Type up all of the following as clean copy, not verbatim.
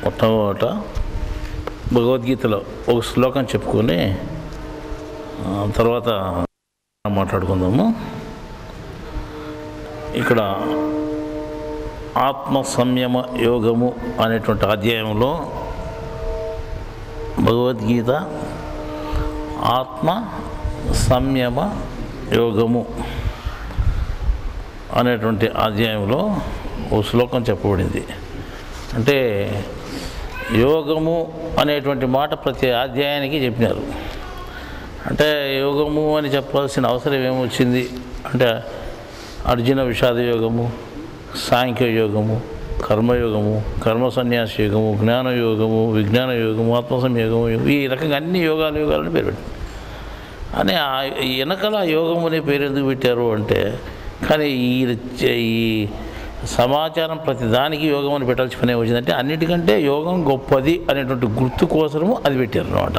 మొట్టమొదట భగవద్గీతలో ఒక శ్లోకం చెప్పుకొని తర్వాత మాట్లాడుకుందాము. ఇక్కడ ఆత్మ సంయమ యోగము అనేటువంటి అధ్యాయంలో భగవద్గీత ఆత్మ సంయమ యోగము అనేటువంటి అధ్యాయంలో ఓ శ్లోకం చెప్పబడింది. అంటే యోగము అనేటువంటి మాట ప్రతి అధ్యాయానికి చెప్పినారు. అంటే యోగము అని చెప్పాల్సిన అవసరం ఏమొచ్చింది అంటే అర్జున విషాద యోగము, సాంఖ్య యోగము, కర్మయోగము, కర్మ సన్యాస యోగము, జ్ఞాన యోగము, విజ్ఞాన యోగము, ఆత్మసంయోగము, ఈ రకంగా అన్ని యోగాలని పేరు పెట్టింది. అని వెనకాల యోగము అనే పేరు ఎందుకు పెట్టారు అంటే, కానీ ఈ సమాచారం ప్రతి దానికి యోగం అని పెట్టాల్సిన పని వచ్చిందంటే అన్నిటికంటే యోగం గొప్పది అనేటువంటి గుర్తు కోసము అది పెట్టారు అన్నమాట.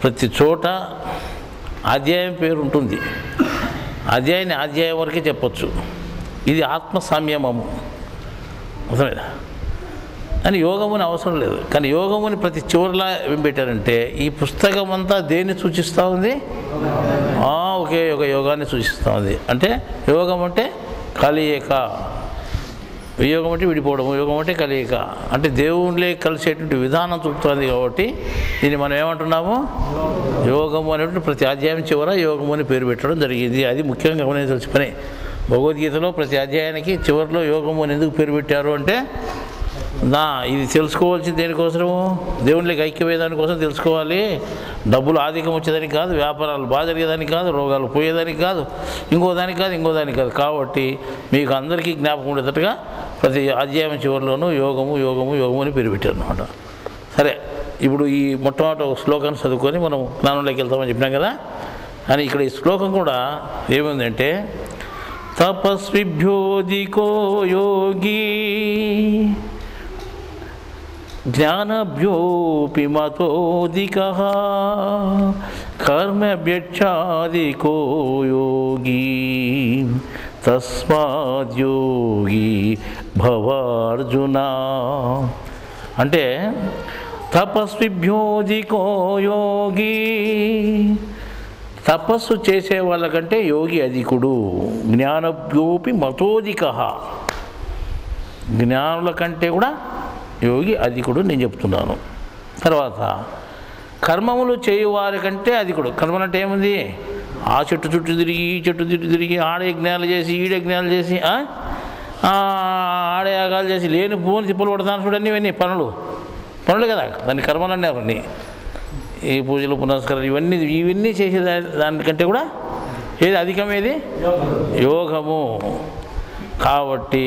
ప్రతి చోట అధ్యాయం పేరు ఉంటుంది, అధ్యాయాన్ని అధ్యాయం వరకే చెప్పచ్చు. ఇది ఆత్మ సంయమము అవసరమేనా అని యోగముని అవసరం లేదు. కానీ యోగముని ప్రతి చివరిలా ఏం పెట్టారంటే ఈ పుస్తకం అంతా దేన్ని సూచిస్తూ ఉంది? ఒకే ఒక యోగాన్ని సూచిస్తూ ఉంది. అంటే యోగం అంటే కలియక, యోగం అంటే విడిపోవడము, యోగం అంటే కలియక, అంటే దేవుళ్ళే కలిసేటువంటి విధానం చూపుతుంది. కాబట్టి దీన్ని మనం ఏమంటున్నాము? యోగము అనేటువంటి ప్రతి అధ్యాయం చివర యోగము అని పేరు పెట్టడం జరిగింది. అది ముఖ్యంగా గమనించాల్సిన పని. భగవద్గీతలో ప్రతి అధ్యాయానికి చివరిలో యోగము అని ఎందుకు పేరు పెట్టారు అంటే ఇది తెలుసుకోవాల్సింది దేనికోసము? దేవుళ్ళకి ఐక్యమయ్యేదాని కోసం తెలుసుకోవాలి. డబ్బులు ఆధిక్యం వచ్చేదానికి కాదు, వ్యాపారాలు బాగా జరిగేదానికి కాదు, రోగాలు పోయేదానికి కాదు, ఇంకోదానికి కాదు. కాబట్టి మీకు అందరికీ జ్ఞాపకం ఉండేటట్టుగా ప్రతి అధ్యాయం చివరిలోనూ యోగము యోగము యోగము అని పేరు పెట్టారు అన్నమాట. సరే, ఇప్పుడు ఈ మొట్టమొదటి ఒక శ్లోకాన్ని చదువుకొని మనం జ్ఞానంలోకి వెళ్తామని చెప్పినాం కదా. అని ఇక్కడ ఈ శ్లోకం కూడా ఏముందంటే తపస్విభ్యోధికో యోగి జ్ఞానభ్యోపి మతోధికః కర్మభ్యక్షాధికో యోగి తస్మాద్యోగి భవార్జున. అంటే తపస్విభ్యోధికో యోగి, తపస్సు చేసే వాళ్ళకంటే యోగి అధికుడు. జ్ఞానభ్యోపి మతోధికః, జ్ఞానుల కంటే కూడా యోగి అధికుడు నేను చెప్తున్నాను. తర్వాత కర్మములు చేయువారి కంటే అధికుడు. కర్మలు అంటే ఏముంది? ఆ చెట్టు చుట్టూ తిరిగి ఈ చెట్టు చుట్టూ తిరిగి ఆడే యజ్ఞాలు చేసి ఈడే యజ్ఞాలు చేసి ఆడే యాగాలు చేసి లేని పూని తిప్పలు పడతాను చూడండి. ఇవన్నీ పనులు కదా, దాన్ని కర్మలు అన్నారు. అన్నీ ఈ పూజలు పునస్కారాలు ఇవన్నీ చేసే దానికంటే కూడా ఏది అధికమేది? యోగము. కాబట్టి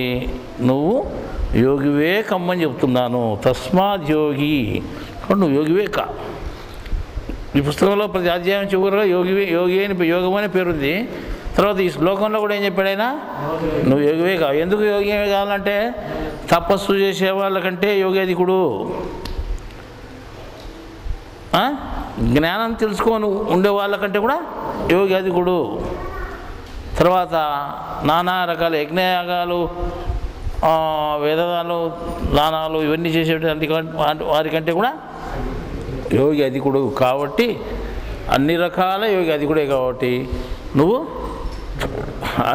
నువ్వు యోగివే కమ్మని చెప్తున్నాను. తస్మాత్ యోగి, నువ్వు యోగివే కా. ఈ పుస్తకంలో ప్రతి అధ్యాయం చివరిలో యోగి అని యోగం అనే పేరుంది. తర్వాత ఈ శ్లోకంలో కూడా ఏం చెప్పాడైనా? నువ్వు యోగివే కా. ఎందుకు యోగి కావాలంటే తపస్సు చేసే వాళ్ళకంటే యోగి అధికుడు, జ్ఞానం తెలుసుకొని ఉండే వాళ్ళకంటే కూడా యోగి అధికుడు. తర్వాత నానా రకాల యజ్ఞయాగాలు, వేదాలు, దానాలు ఇవన్నీ చేసేటువంటి వారికంటే కూడా యోగి అధికుడు. కాబట్టి అన్ని రకాల యోగి అధికుడే. కాబట్టి నువ్వు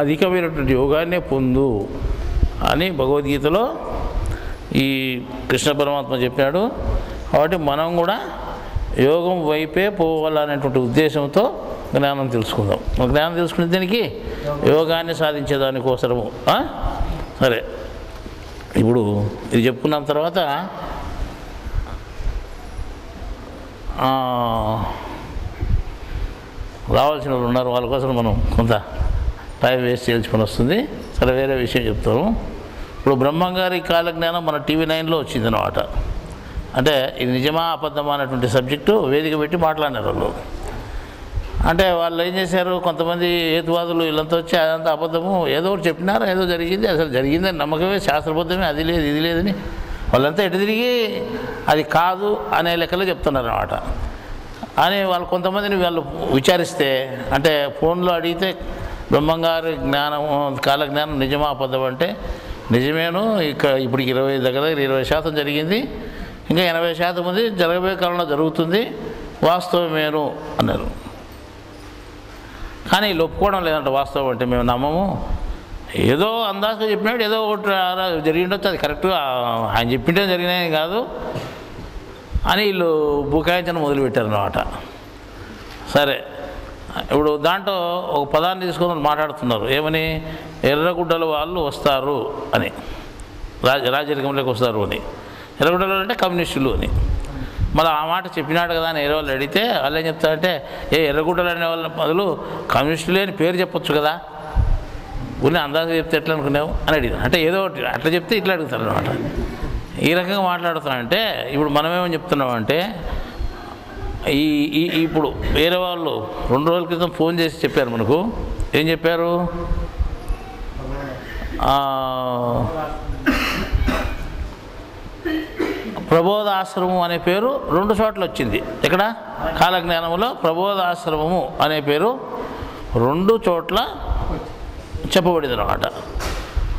అధికమైనటువంటి యోగాన్నే పొందు అని భగవద్గీతలో ఈ కృష్ణ పరమాత్మ చెప్పాడు. కాబట్టి మనం కూడా యోగం వైపే పోవాలనేటువంటి ఉద్దేశంతో జ్ఞానం తెలుసుకుందాం. జ్ఞానం తెలుసుకునే దానికి యోగాన్ని సాధించేదానికోసము. సరే, ఇప్పుడు ఇది చెప్పుకున్న తర్వాత రావాల్సిన వాళ్ళు ఉన్నారు, వాళ్ళ కోసం మనం కొంత టైం వేస్ట్ చేయాల్సి పని వస్తుంది. సరే, వేరే విషయం చెప్తాము. ఇప్పుడు బ్రహ్మంగారి కాలజ్ఞానం మన టీవీ 9లో వచ్చింది అన్నమాట. అంటే ఇది నిజమా అబద్ధమా అనేటువంటి సబ్జెక్టు వేదిక పెట్టి మాట్లాడినారు వాళ్ళు. అంటే వాళ్ళు ఏం చేశారు, కొంతమంది హేతువాదులు వీళ్ళంతా వచ్చి అదంతా అబద్ధము, ఏదో ఒకటి చెప్పినారు, ఏదో జరిగింది, అసలు జరిగిందని నమ్మకమే, శాస్త్రబద్ధమే, అది లేదు ఇది లేదని వాళ్ళంతా ఎటు తిరిగి అది కాదు అనే లెక్కలో చెప్తున్నారు అన్నమాట. అని వాళ్ళు కొంతమందిని వాళ్ళు విచారిస్తే, అంటే ఫోన్లో అడిగితే బ్రహ్మంగారి జ్ఞానం కాలజ్ఞానం నిజమా అబద్ధం అంటే నిజమేను ఇప్పుడు 20% జరిగింది, ఇంకా 80% ఉంది, జరగబోయే కాలంలో జరుగుతుంది, వాస్తవమేను అన్నారు. కానీ వీళ్ళు ఒప్పుకోవడం లేదంట. వాస్తవం అంటే మేము నమ్మము, ఏదో అందాజుగా చెప్పినాడు, ఏదో ఒకటి జరిగిండొచ్చు, అది కరెక్ట్గా ఆయన చెప్పింటే జరిగినాయి కాదు అని వీళ్ళు బుకాయించడం మొదలుపెట్టారన్నమాట. సరే, ఇప్పుడు దాంట్లో ఒక పదాన్ని తీసుకొని మాట్లాడుతున్నారు. ఏమని? ఎర్రగుడ్డల వాళ్ళు వస్తారు అని, రాజరికంలోకి వస్తారు అని. ఎర్రగుడ్డలు అంటే కమ్యూనిస్టులు అని. మళ్ళీ ఆ మాట చెప్పినాడు కదా అని వేరే వాళ్ళు అడిగితే వాళ్ళు ఏం చెప్తారంటే, ఎర్రగుడ్డలు అనే వాళ్ళ బదులు కమ్యూనిస్టులే అని పేరు చెప్పొచ్చు కదా, ఊరిని అందాజగా చెప్తే ఎట్లా అనుకున్నావు అని అడిగాను. అంటే ఏదో ఒకటి అట్లా చెప్తే ఇట్లా అడుగుతారు అనమాట. ఈ రకంగా మాట్లాడుతున్నానంటే ఇప్పుడు మనమేమని చెప్తున్నామంటే, ఇప్పుడు వేరే వాళ్ళు 2 రోజుల క్రితం ఫోన్ చేసి చెప్పారు మనకు. ఏం చెప్పారు? ప్రబోధాశ్రమం అనే పేరు 2 చోట్ల వచ్చింది. ఎక్కడ? కాలజ్ఞానంలో ప్రబోధాశ్రమము అనే పేరు 2 చోట్ల చెప్పబడింది అన్నమాట.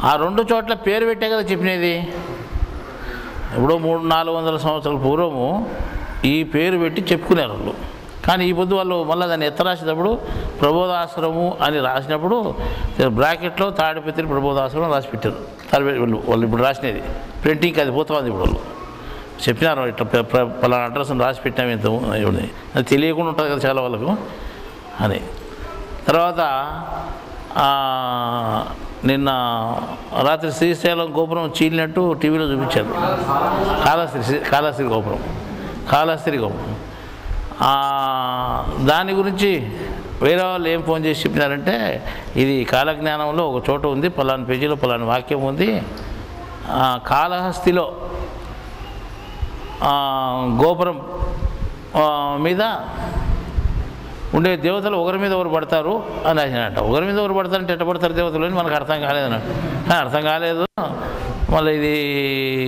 ఆ 2 చోట్ల పేరు పెట్టే కదా చెప్పినది. ఇప్పుడు 300-400 సంవత్సరాల పూర్వము ఈ పేరు పెట్టి చెప్పుకునేవారు వాళ్ళు. కానీ ఈ పొద్దు వాళ్ళు మళ్ళీ దాన్ని రాసేటప్పుడు ప్రబోధాశ్రమము అని రాసినప్పుడు బ్రాకెట్లో తాడిపత్రి ప్రబోధాశ్రమం రాసి పెట్టారు. వాళ్ళు ఇప్పుడు రాసినది ప్రింటింగ్కి అది పోతుంది. ఇప్పుడు వాళ్ళు చెప్పినారు ఇట్లా పలానా అడ్రస్ని రాసి పెట్టాము, ఎంత అది తెలియకుండా ఉంటుంది కదా చాలా వాళ్ళకు అని. తర్వాత నిన్న రాత్రి శ్రీశైలం గోపురం చీలినట్టు టీవీలో చూపించారు. కాళహస్తి గోపురం దాని గురించి వేరే వాళ్ళు ఏం ఫోన్ చేసి చెప్పినారంటే, ఇది కాలజ్ఞానంలో ఒక చోట ఉంది, పలానా పేజీలో పలానా వాక్యం ఉంది, కాళహస్తిలో గోపురం మీద ఉండే దేవతలు ఒకరి మీద ఒకరు పడతారు అని రాసినట్ట. ఒకరి మీద ఒకరు పడతారంటే ఎట్ట పడతారు దేవతలు అని మనకు అర్థం కాలేదన్నట్టు. అర్థం కాలేదు. మళ్ళీ ఇది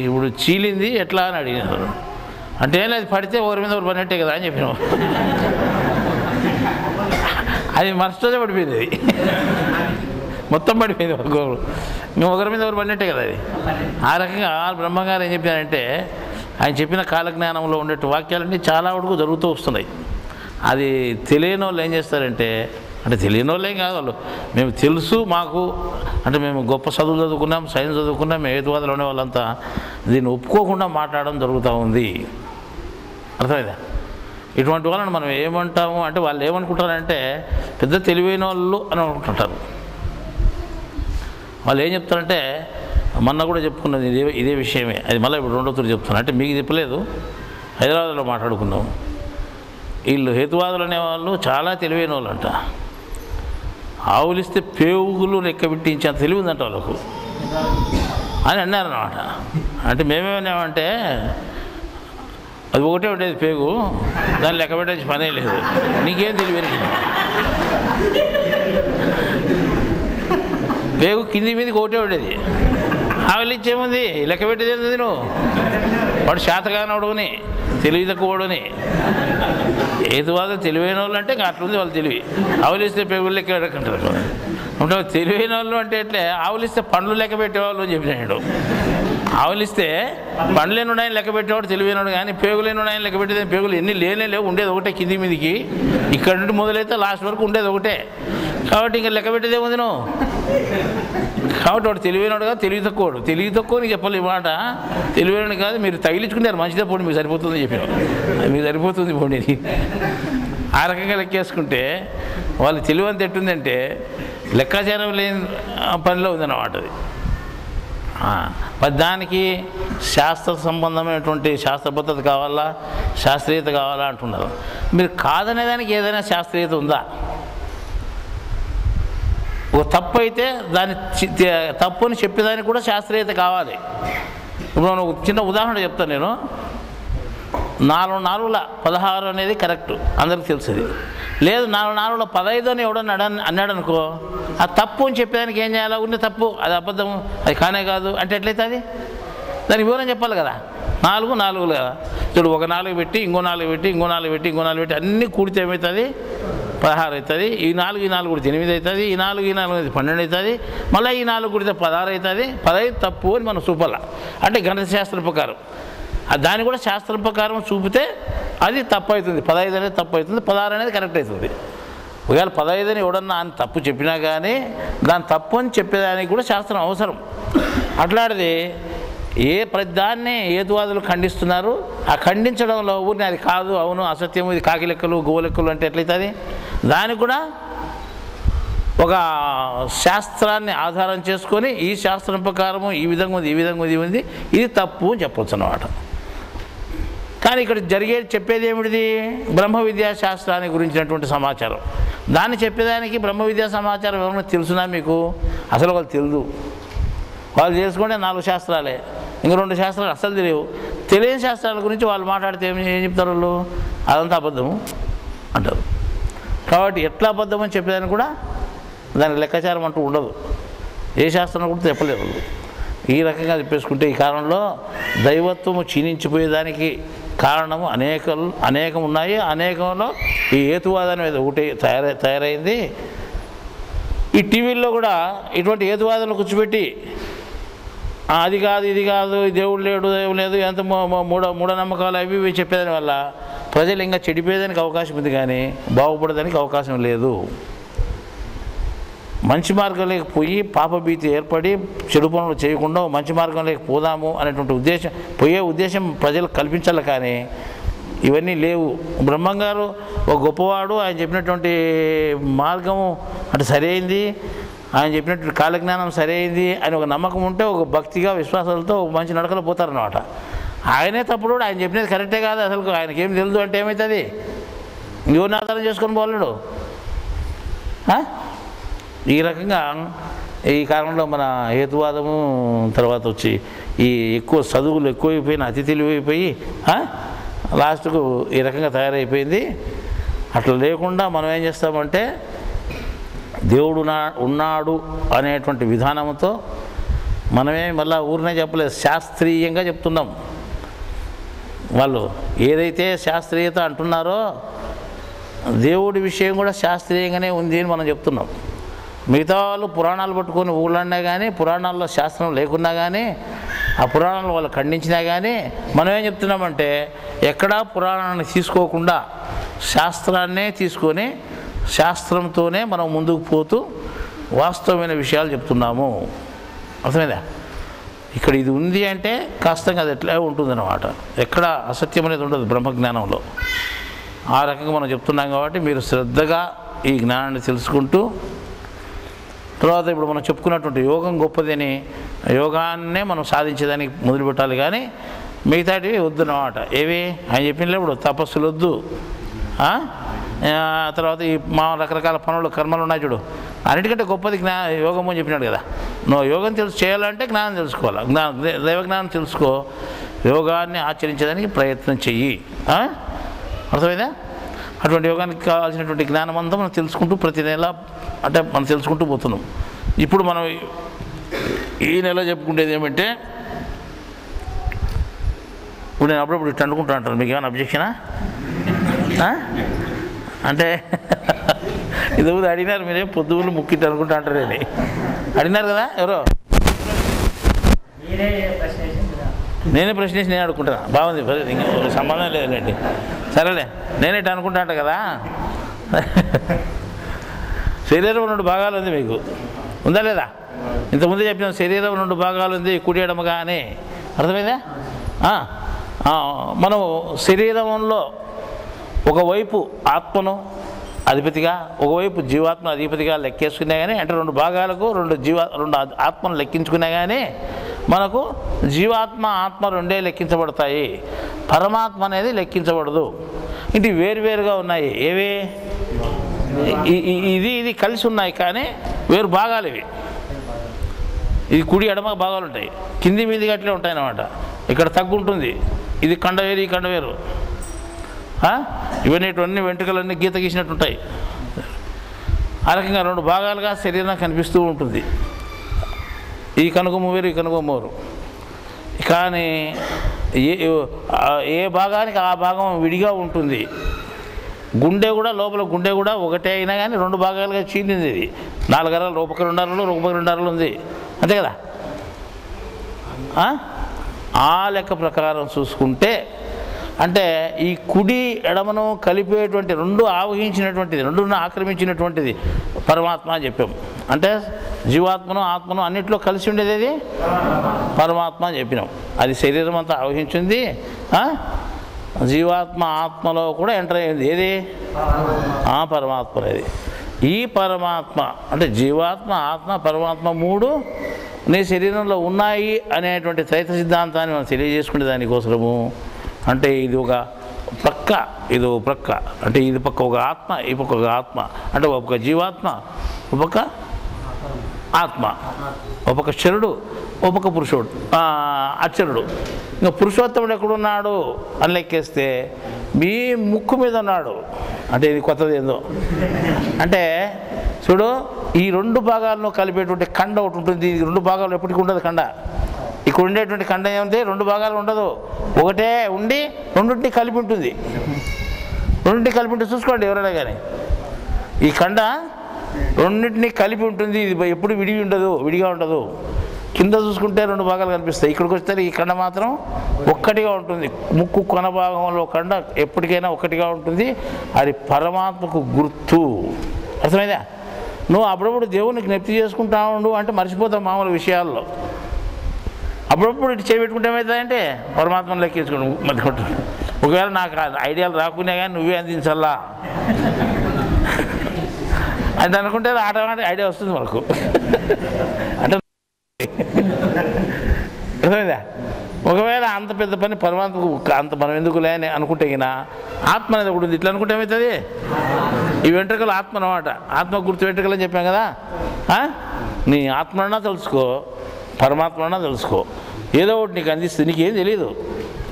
ఇప్పుడు చీలింది ఎట్లా అని అడిగినారు. అంటే అది పడితే ఒకరి మీద ఒకరు పడినట్టే కదా అని చెప్పినాం. అది మరుసటే పడిపోయింది, అది మొత్తం పడిపోయింది. మేము ఒకరి మీద ఒకరు పడినట్టే కదా అది. ఆ రకంగా బ్రహ్మగారు ఏం చెప్పారంటే, ఆయన చెప్పిన కాలజ్ఞానంలో ఉండే వాక్యాలన్నీ చాలా వరకు జరుగుతూ వస్తున్నాయి. అది తెలియని వాళ్ళు ఏం చేస్తారంటే, అంటే తెలియని వాళ్ళేం కాదు వాళ్ళు, మేము తెలుసు మాకు, అంటే మేము గొప్ప చదువులు చదువుకున్నాం, సైన్స్ చదువుకున్నాం, మేము హేతువాదులు అనే వాళ్ళంతా దీన్ని ఒప్పుకోకుండా మాట్లాడడం జరుగుతూ ఉంది. అర్థమైందా? ఇటువంటి వాళ్ళని మనం ఏమంటాము అంటే, వాళ్ళు ఏమనుకుంటారంటే పెద్ద తెలివైన వాళ్ళు అని అనుకుంటుంటారు. వాళ్ళు ఏం చెప్తారంటే, మొన్న కూడా చెప్పుకున్నది ఇదే విషయమే, అది మళ్ళీ ఇప్పుడు 2వ తూరు చెప్తున్నాను. అంటే మీకు చెప్పలేదు, హైదరాబాద్లో మాట్లాడుకున్నాం. వీళ్ళు హేతువాదులు అనేవాళ్ళు చాలా తెలివైన వాళ్ళు అంట. ఆవులిస్తే పేగులు లెక్క పెట్టించేంత తెలివి ఉందంట వాళ్ళకు అని అన్నారన్నమాట. అంటే మేమేమన్నామంటే, అది ఒకటే ఉండేది పేగు, దాన్ని లెక్క పెట్టేసి పనే లేదు, నీకేం తెలియదు. పేగు కింది మీదకి ఒకటే ఉండేది, ఆవులిచ్చేముంది లెక్క పెట్టేది ఏంది నువ్వు? వాడు శాతగానోడుని, తెలివి తక్కువని. హేతువాద తెలివైన వాళ్ళు అంటే అట్లుంది వాళ్ళ తెలివి. ఆవులిస్తే పేగులు లెక్క పెట్టకుంటారు. అంటే తెలివైన వాళ్ళు అంటే ఎట్లే, ఆవులిస్తే పండ్లు లెక్క పెట్టేవాళ్ళు అని చెప్పినాడు. ఆవులిస్తే పండ్లేని ఉన్నాయని లెక్క పెట్టేవాడు తెలివైనడు, కానీ పేగులేని ఉన్నాయని లెక్క పెట్టేది. పేగులు ఎన్ని లేనే లేవు, ఉండేది ఒకటే కింది మీదికి, ఇక్కడ నుండి మొదలైతే లాస్ట్ వరకు ఉండేది ఒకటే. కాబట్టి ఇంకా లెక్క పెట్టేదే ఉంది నువ్వు. కాబట్టి వాడు తెలివైనడు కాదు, తెలివి తక్కువ నీకు చెప్పాలి. ఈ మాట తెలివైనడు కాదు, మీరు తగిలించుకున్నారు మంచిదే పోండి, మీకు సరిపోతుంది చెప్పినావు, మీకు సరిపోతుంది పోండి. ఆ రకంగా లెక్కేసుకుంటే వాళ్ళు తెలివి అంత ఎట్టుందంటే లెక్కాచారం లేని పనిలో ఉందన్నమాట అది. దానికి శాస్త్ర సంబంధమైనటువంటి శాస్త్ర పద్ధతి కావాలా, శాస్త్రీయత కావాలా అంటున్నారు. మీరు కాదనేదానికి ఏదైనా శాస్త్రీయత ఉందా? ఒక తప్పు అయితే దాన్ని తప్పు అని చెప్పేదానికి కూడా శాస్త్రీయత కావాలి. ఇప్పుడు ఒక చిన్న ఉదాహరణ చెప్తాను నేను. 4×4=16 అనేది కరెక్ట్, అందరికి తెలిసేది. లేదు 4×4=15 అని ఎవడన్నా అన్నాడు అనుకో, ఆ తప్పు అని చెప్పేదానికి ఏం చేయాలి? ఉండే తప్పు, అది అబద్ధం, అది కానే కాదు అంటే ఎట్లయితే అది దానికి వివరం చెప్పాలి కదా. 4 కదా, చూడు, ఒక 4 పెట్టి ఇంకో 4 పెట్టి ఇంకో 4 పెట్టి ఇంకో 4 పెట్టి అన్నీ కూడితే ఏమవుతుంది? 16 అవుతుంది, ఈ 4 కొడితే 8 అవుతుంది, ఈ 4 12 అవుతుంది, మళ్ళీ ఈ 4 కొడితే 16 అవుతుంది. 15 తప్పు అని మనం చూపాల, అంటే గణిత శాస్త్రం ప్రకారం. దాన్ని కూడా శాస్త్రం ప్రకారం చూపితే అది తప్పు అవుతుంది. 15 అనేది తప్పు అవుతుంది, 16 అనేది కరెక్ట్ అవుతుంది. ఒకవేళ 15 అని ఎవడన్నా అని తప్పు చెప్పినా కానీ దాని తప్పు అని చెప్పేదానికి కూడా శాస్త్రం అవసరం. అట్లాంటిది ఏ ప్రతిదాన్ని హేతువాదులు ఖండిస్తున్నారు, ఆ ఖండించడంలో ఊరిని అది కాదు, అవును, అసత్యము, ఇది కాకి లెక్కలు గోవు లెక్కలు అంటే ఎట్లయితుంది? దానికి కూడా ఒక శాస్త్రాన్ని ఆధారం చేసుకొని ఈ శాస్త్రం ప్రకారము ఈ విధంగా ఉంది, ఈ విధంగా ఉంది, ఇది తప్పు అని చెప్పవచ్చు అన్నమాట. కానీ ఇక్కడ చెప్పేది ఏమిటిది? బ్రహ్మ విద్యా శాస్త్రాన్ని గురించినటువంటి సమాచారం. దాన్ని చెప్పేదానికి బ్రహ్మ విద్యా సమాచారం ఏమైనా తెలుసునా మీకు? అసలు వాళ్ళు తెలియదు. వాళ్ళు చేసుకుంటే 4 శాస్త్రాలే, ఇంక 2 శాస్త్రాలు అసలు తెలియని శాస్త్రాల గురించి వాళ్ళు మాట్లాడితే ఏం చెప్తారు? వాళ్ళు అదంతా అబద్ధము అంటారు. కాబట్టి ఎట్లా అబద్ధం అని చెప్పేదానికి కూడా దానికి లెక్కాచారం అంటూ ఉండదు. ఏ శాస్త్రం కూడా చెప్పలేదు. ఈ రకంగా చెప్పేసుకుంటే ఈ కాలంలో దైవత్వము క్షీణించిపోయేదానికి కారణము అనేకం ఉన్నాయి. అనేకంలో ఈ హేతువాదం మీద ఒకటి తయారైంది. ఈ టీవీల్లో కూడా ఇటువంటి హేతువాదాలను కూర్చోబెట్టి అది కాదు, ఇది కాదు, దేవుడు లేడు, దేవుడు లేదు, ఎంత మూఢనమ్మకాలు అవి ఇవి చెప్పేదాని వల్ల ప్రజలు ఇంకా చెడిపోయేదానికి అవకాశం ఉంది, కానీ బాగుపడేదానికి అవకాశం లేదు. మంచి మార్గంలోకి పోయి పాపభీతి ఏర్పడి చెడు పనులు చేయకుండా మంచి మార్గంలోకి పోదాము అనేటువంటి ఉద్దేశం ప్రజలకు కల్పించాలి. కానీ ఇవన్నీ లేవు. బ్రహ్మంగారు ఒక గొప్పవాడు, ఆయన చెప్పినటువంటి మార్గము అంటే సరైంది, ఆయన చెప్పినటువంటి కాలజ్ఞానం సరైంది అని ఒక నమ్మకం ఉంటే ఒక భక్తిగా విశ్వాసాలతో ఒక మంచి నడకలో పోతారన్నమాట. ఆయనే తప్పుడు, ఆయన చెప్పినది కరెక్టే కాదు, అసలు ఆయనకి ఏం తెలియదు అంటే ఏమవుతుంది? ఎవరిని ఆధారం చేసుకొని పోలేడు. ఈ రకంగా ఈ కాలంలో మన హేతువాదము తర్వాత వచ్చి ఈ ఎక్కువ చదువులు ఎక్కువైపోయిన అతి తెలివైపోయి లాస్ట్కు ఈ రకంగా తయారైపోయింది. అట్లా లేకుండా మనం ఏం చేస్తామంటే దేవుడు ఉన్నాడు అనేటువంటి విధానంతో మనమే మళ్ళీ ఊరినే చెప్పలేదు, శాస్త్రీయంగా చెప్తున్నాం. వాళ్ళు ఏదైతే శాస్త్రీయత అంటున్నారో దేవుడి విషయం కూడా శాస్త్రీయంగానే ఉంది అని మనం చెప్తున్నాం. మిగతా వాళ్ళు పురాణాలు పట్టుకొని ఊళ్ళన్నా కానీ పురాణాల్లో శాస్త్రం లేకున్నా కానీ ఆ పురాణాలు వాళ్ళు ఖండించినా కానీ మనం ఏం చెప్తున్నామంటే ఎక్కడా పురాణాన్ని తీసుకోకుండా శాస్త్రాన్నే తీసుకొని శాస్త్రంతోనే మనం ముందుకు పోతూ వాస్తవమైన విషయాలు చెప్తున్నాము. అర్థమైందా? ఇక్కడ ఇది ఉంది అంటే కాస్తంగా అది ఎట్లా ఉంటుందన్నమాట. ఎక్కడ అసత్యం అనేది ఉండదు బ్రహ్మజ్ఞానంలో. ఆ రకంగా మనం చెప్తున్నాం కాబట్టి మీరు శ్రద్ధగా ఈ జ్ఞానాన్ని తెలుసుకుంటూ తర్వాత ఇప్పుడు మనం చెప్పుకున్నటువంటి యోగం గొప్పదని యోగాన్నే మనం సాధించేదానికి మొదలుపెట్టాలి, కానీ మిగతాటివి వద్దన్నమాట. ఏవి ఆయన చెప్పినప్పుడు ఇప్పుడు తపస్సులు వద్దు, తర్వాత ఈ మా రకరకాల పనులు కర్మలు ఉన్నాయి చూడు, అన్నిటికంటే గొప్పది యోగము అని చెప్పినాడు కదా. నువ్వు యోగం చేయాలంటే జ్ఞానం తెలుసుకోవాలి, దైవజ్ఞానం తెలుసుకో, యోగాన్ని ఆచరించడానికి ప్రయత్నం చెయ్యి. అర్థమైందా? అటువంటి యోగానికి కావాల్సినటువంటి జ్ఞానం అంతా మనం తెలుసుకుంటూ ప్రతి నెల అంటే మనం తెలుసుకుంటూ పోతున్నాం. ఇప్పుడు మనం ఈ నెల చెప్పుకునేది ఏమంటే ఇప్పుడు నేను అప్పుడప్పుడు ఇట్లా అనుకుంటా అంటాను, మీకు ఏమైనా అబ్జెక్షనా? అంటే ఇది అడిగినారు మీరే పొద్దుగులు ముక్కిట్టు అనుకుంటా అంటారని అడిగినారు కదా ఎవరో. నేనే ప్రశ్న వేసి నేను అడుగుకుంటాను. బాగుంది, సంబంధం లేదులేండి, సరేలే. నేనే అనుకుంటా అంట కదా. శరీరం 2 భాగాలు ఉంది, మీకు ఉందా లేదా? ఇంతకుముందే చెప్పిన శరీరం 2 భాగాలు ఉంది, కుడి ఎడమగా అని. అర్థమైందా? మనం శరీరంలో ఒకవైపు ఆత్మను అధిపతిగా ఒకవైపు జీవాత్మ అధిపతిగా లెక్కేసుకున్నా కానీ అంటే 2 భాగాలకు 2 ఆత్మను లెక్కించుకున్నా కానీ మనకు జీవాత్మ ఆత్మ 2 లెక్కించబడతాయి, పరమాత్మ అనేది లెక్కించబడదు. ఇది వేరువేరుగా ఉన్నాయి. ఏవి? ఇది కలిసి ఉన్నాయి కానీ వేరు భాగాలు ఇవి. ఇది కుడి ఎడమ భాగాలు ఉంటాయి, కింది మీది గట్లే ఉంటాయి అన్నమాట. ఇక్కడ తగ్గుంటుంది, ఇది కండ వేరు, ఈ కండ వేరు. ఇవన్నీ వెంట్రుకలన్నీ గీత గీసినట్టు ఉంటాయి. ఆ రకంగా 2 భాగాలుగా శరీరం కనిపిస్తూ ఉంటుంది. ఈ కనుగొమ్మ వేరు, ఈ కనుగొమ్మ వేరు. కానీ ఏ భాగానికి ఆ భాగం విడిగా ఉంటుంది. గుండె కూడా లోపల గుండె కూడా ఒకటే అయినా కానీ 2 భాగాలుగా చీలింది. ఇది 4 అరలు, రూపక 2 అరలు, రూపక 2 అరలు ఉంది, అంతే కదా. ఆ లెక్క ప్రకారం చూసుకుంటే అంటే ఈ కుడి ఎడమను కలిపేటువంటి 2 ఆవహించినటువంటిది, 2ను ఆక్రమించినటువంటిది పరమాత్మ అని చెప్పాం. అంటే జీవాత్మను ఆత్మను అన్నింటిలో కలిసి ఉండేది అది పరమాత్మ అని చెప్పినాం. అది శరీరం అంతా ఆవహించింది, జీవాత్మ ఆత్మలో కూడా ఎంటర్ అయ్యింది. ఏది పరమాత్మ. అది ఈ పరమాత్మ అంటే జీవాత్మ, ఆత్మ, పరమాత్మ 3 నీ శరీరంలో ఉన్నాయి అనేటువంటి త్రైత సిద్ధాంతాన్ని మనం తెలియజేసుకునే దానికోసము. అంటే ఇది ఒక ప్రక్క, ఇది ఒక ప్రక్క, అంటే ఇది పక్క ఒక ఆత్మ, ఈ పక్క ఒక ఆత్మ, అంటే ఒక పక్క జీవాత్మ, ఒక పక్క ఆత్మ, ఒక పక్క శరుడు, ఒక పక్క పురుషుడు, అక్షరుడు. ఇంకా పురుషోత్తముడు ఎక్కడున్నాడు అని లెక్కేస్తే మీ ముక్కు మీద ఉన్నాడు. అంటే ఇది కొత్తది ఏందో అంటే చూడు, ఈ 2 భాగాలను కలిపేటువంటి కండ ఒకటి ఉంటుంది. ఈ 2 భాగాలు ఎప్పటికీ ఉండదు కండ. ఇక్కడ ఉండేటువంటి కండ ఏముంది, 2 భాగాలు ఉండదు, ఒకటే ఉండి 2టిని కలిపి ఉంటుంది. 2టిని కలిపి ఉంటే చూసుకోండి ఎవరైనా కానీ, ఈ కండ 2టిని కలిపి ఉంటుంది. ఇది ఎప్పుడు విడిగా ఉండదు. కింద చూసుకుంటే 2 భాగాలు కనిపిస్తాయి, ఇక్కడికి వస్తే ఈ కండ మాత్రం ఒక్కటిగా ఉంటుంది. ముక్కు కొన భాగంలో కండ ఎప్పటికైనా ఒక్కటిగా ఉంటుంది. అది పరమాత్మకు గుర్తు. అర్థమైందా? నువ్వు అప్పుడప్పుడు దేవునికి జ్ఞప్తి చేసుకుంటా ఉండు అంటే మర్చిపోతావు మామూలు విషయాల్లో. అప్పుడప్పుడు ఇటు చేపెట్టుకుంటే ఏమవుతుందంటే పరమాత్మను లెక్కించుకోండి మర్చిపోతాడు. ఒకవేళ నాకు ఐడియాలు రాకునే కానీ నువ్వే అందించాలా అంటే అనుకుంటే ఆటోమేటిక్ ఐడియా వస్తుంది మనకు. అంటే అర్థమైందా? ఒకవేళ అంత పెద్ద పని పరమాత్మకు అంత మనం ఎందుకులే అని అనుకుంటే గినా ఆత్మ అనేది ఒకటి ఉంది. ఇట్లా అనుకుంటే ఏమవుతుంది, ఈ వెంట్రుకలు ఆత్మ అన్నమాట. ఆత్మ గుర్తు వెంట్రుకలు అని చెప్పాం కదా. నీ ఆత్మన్నా తెలుసుకో, పరమాత్మన్నా తెలుసుకో, ఏదో ఒకటి నీకు అందిస్తుంది. నీకేం తెలియదు,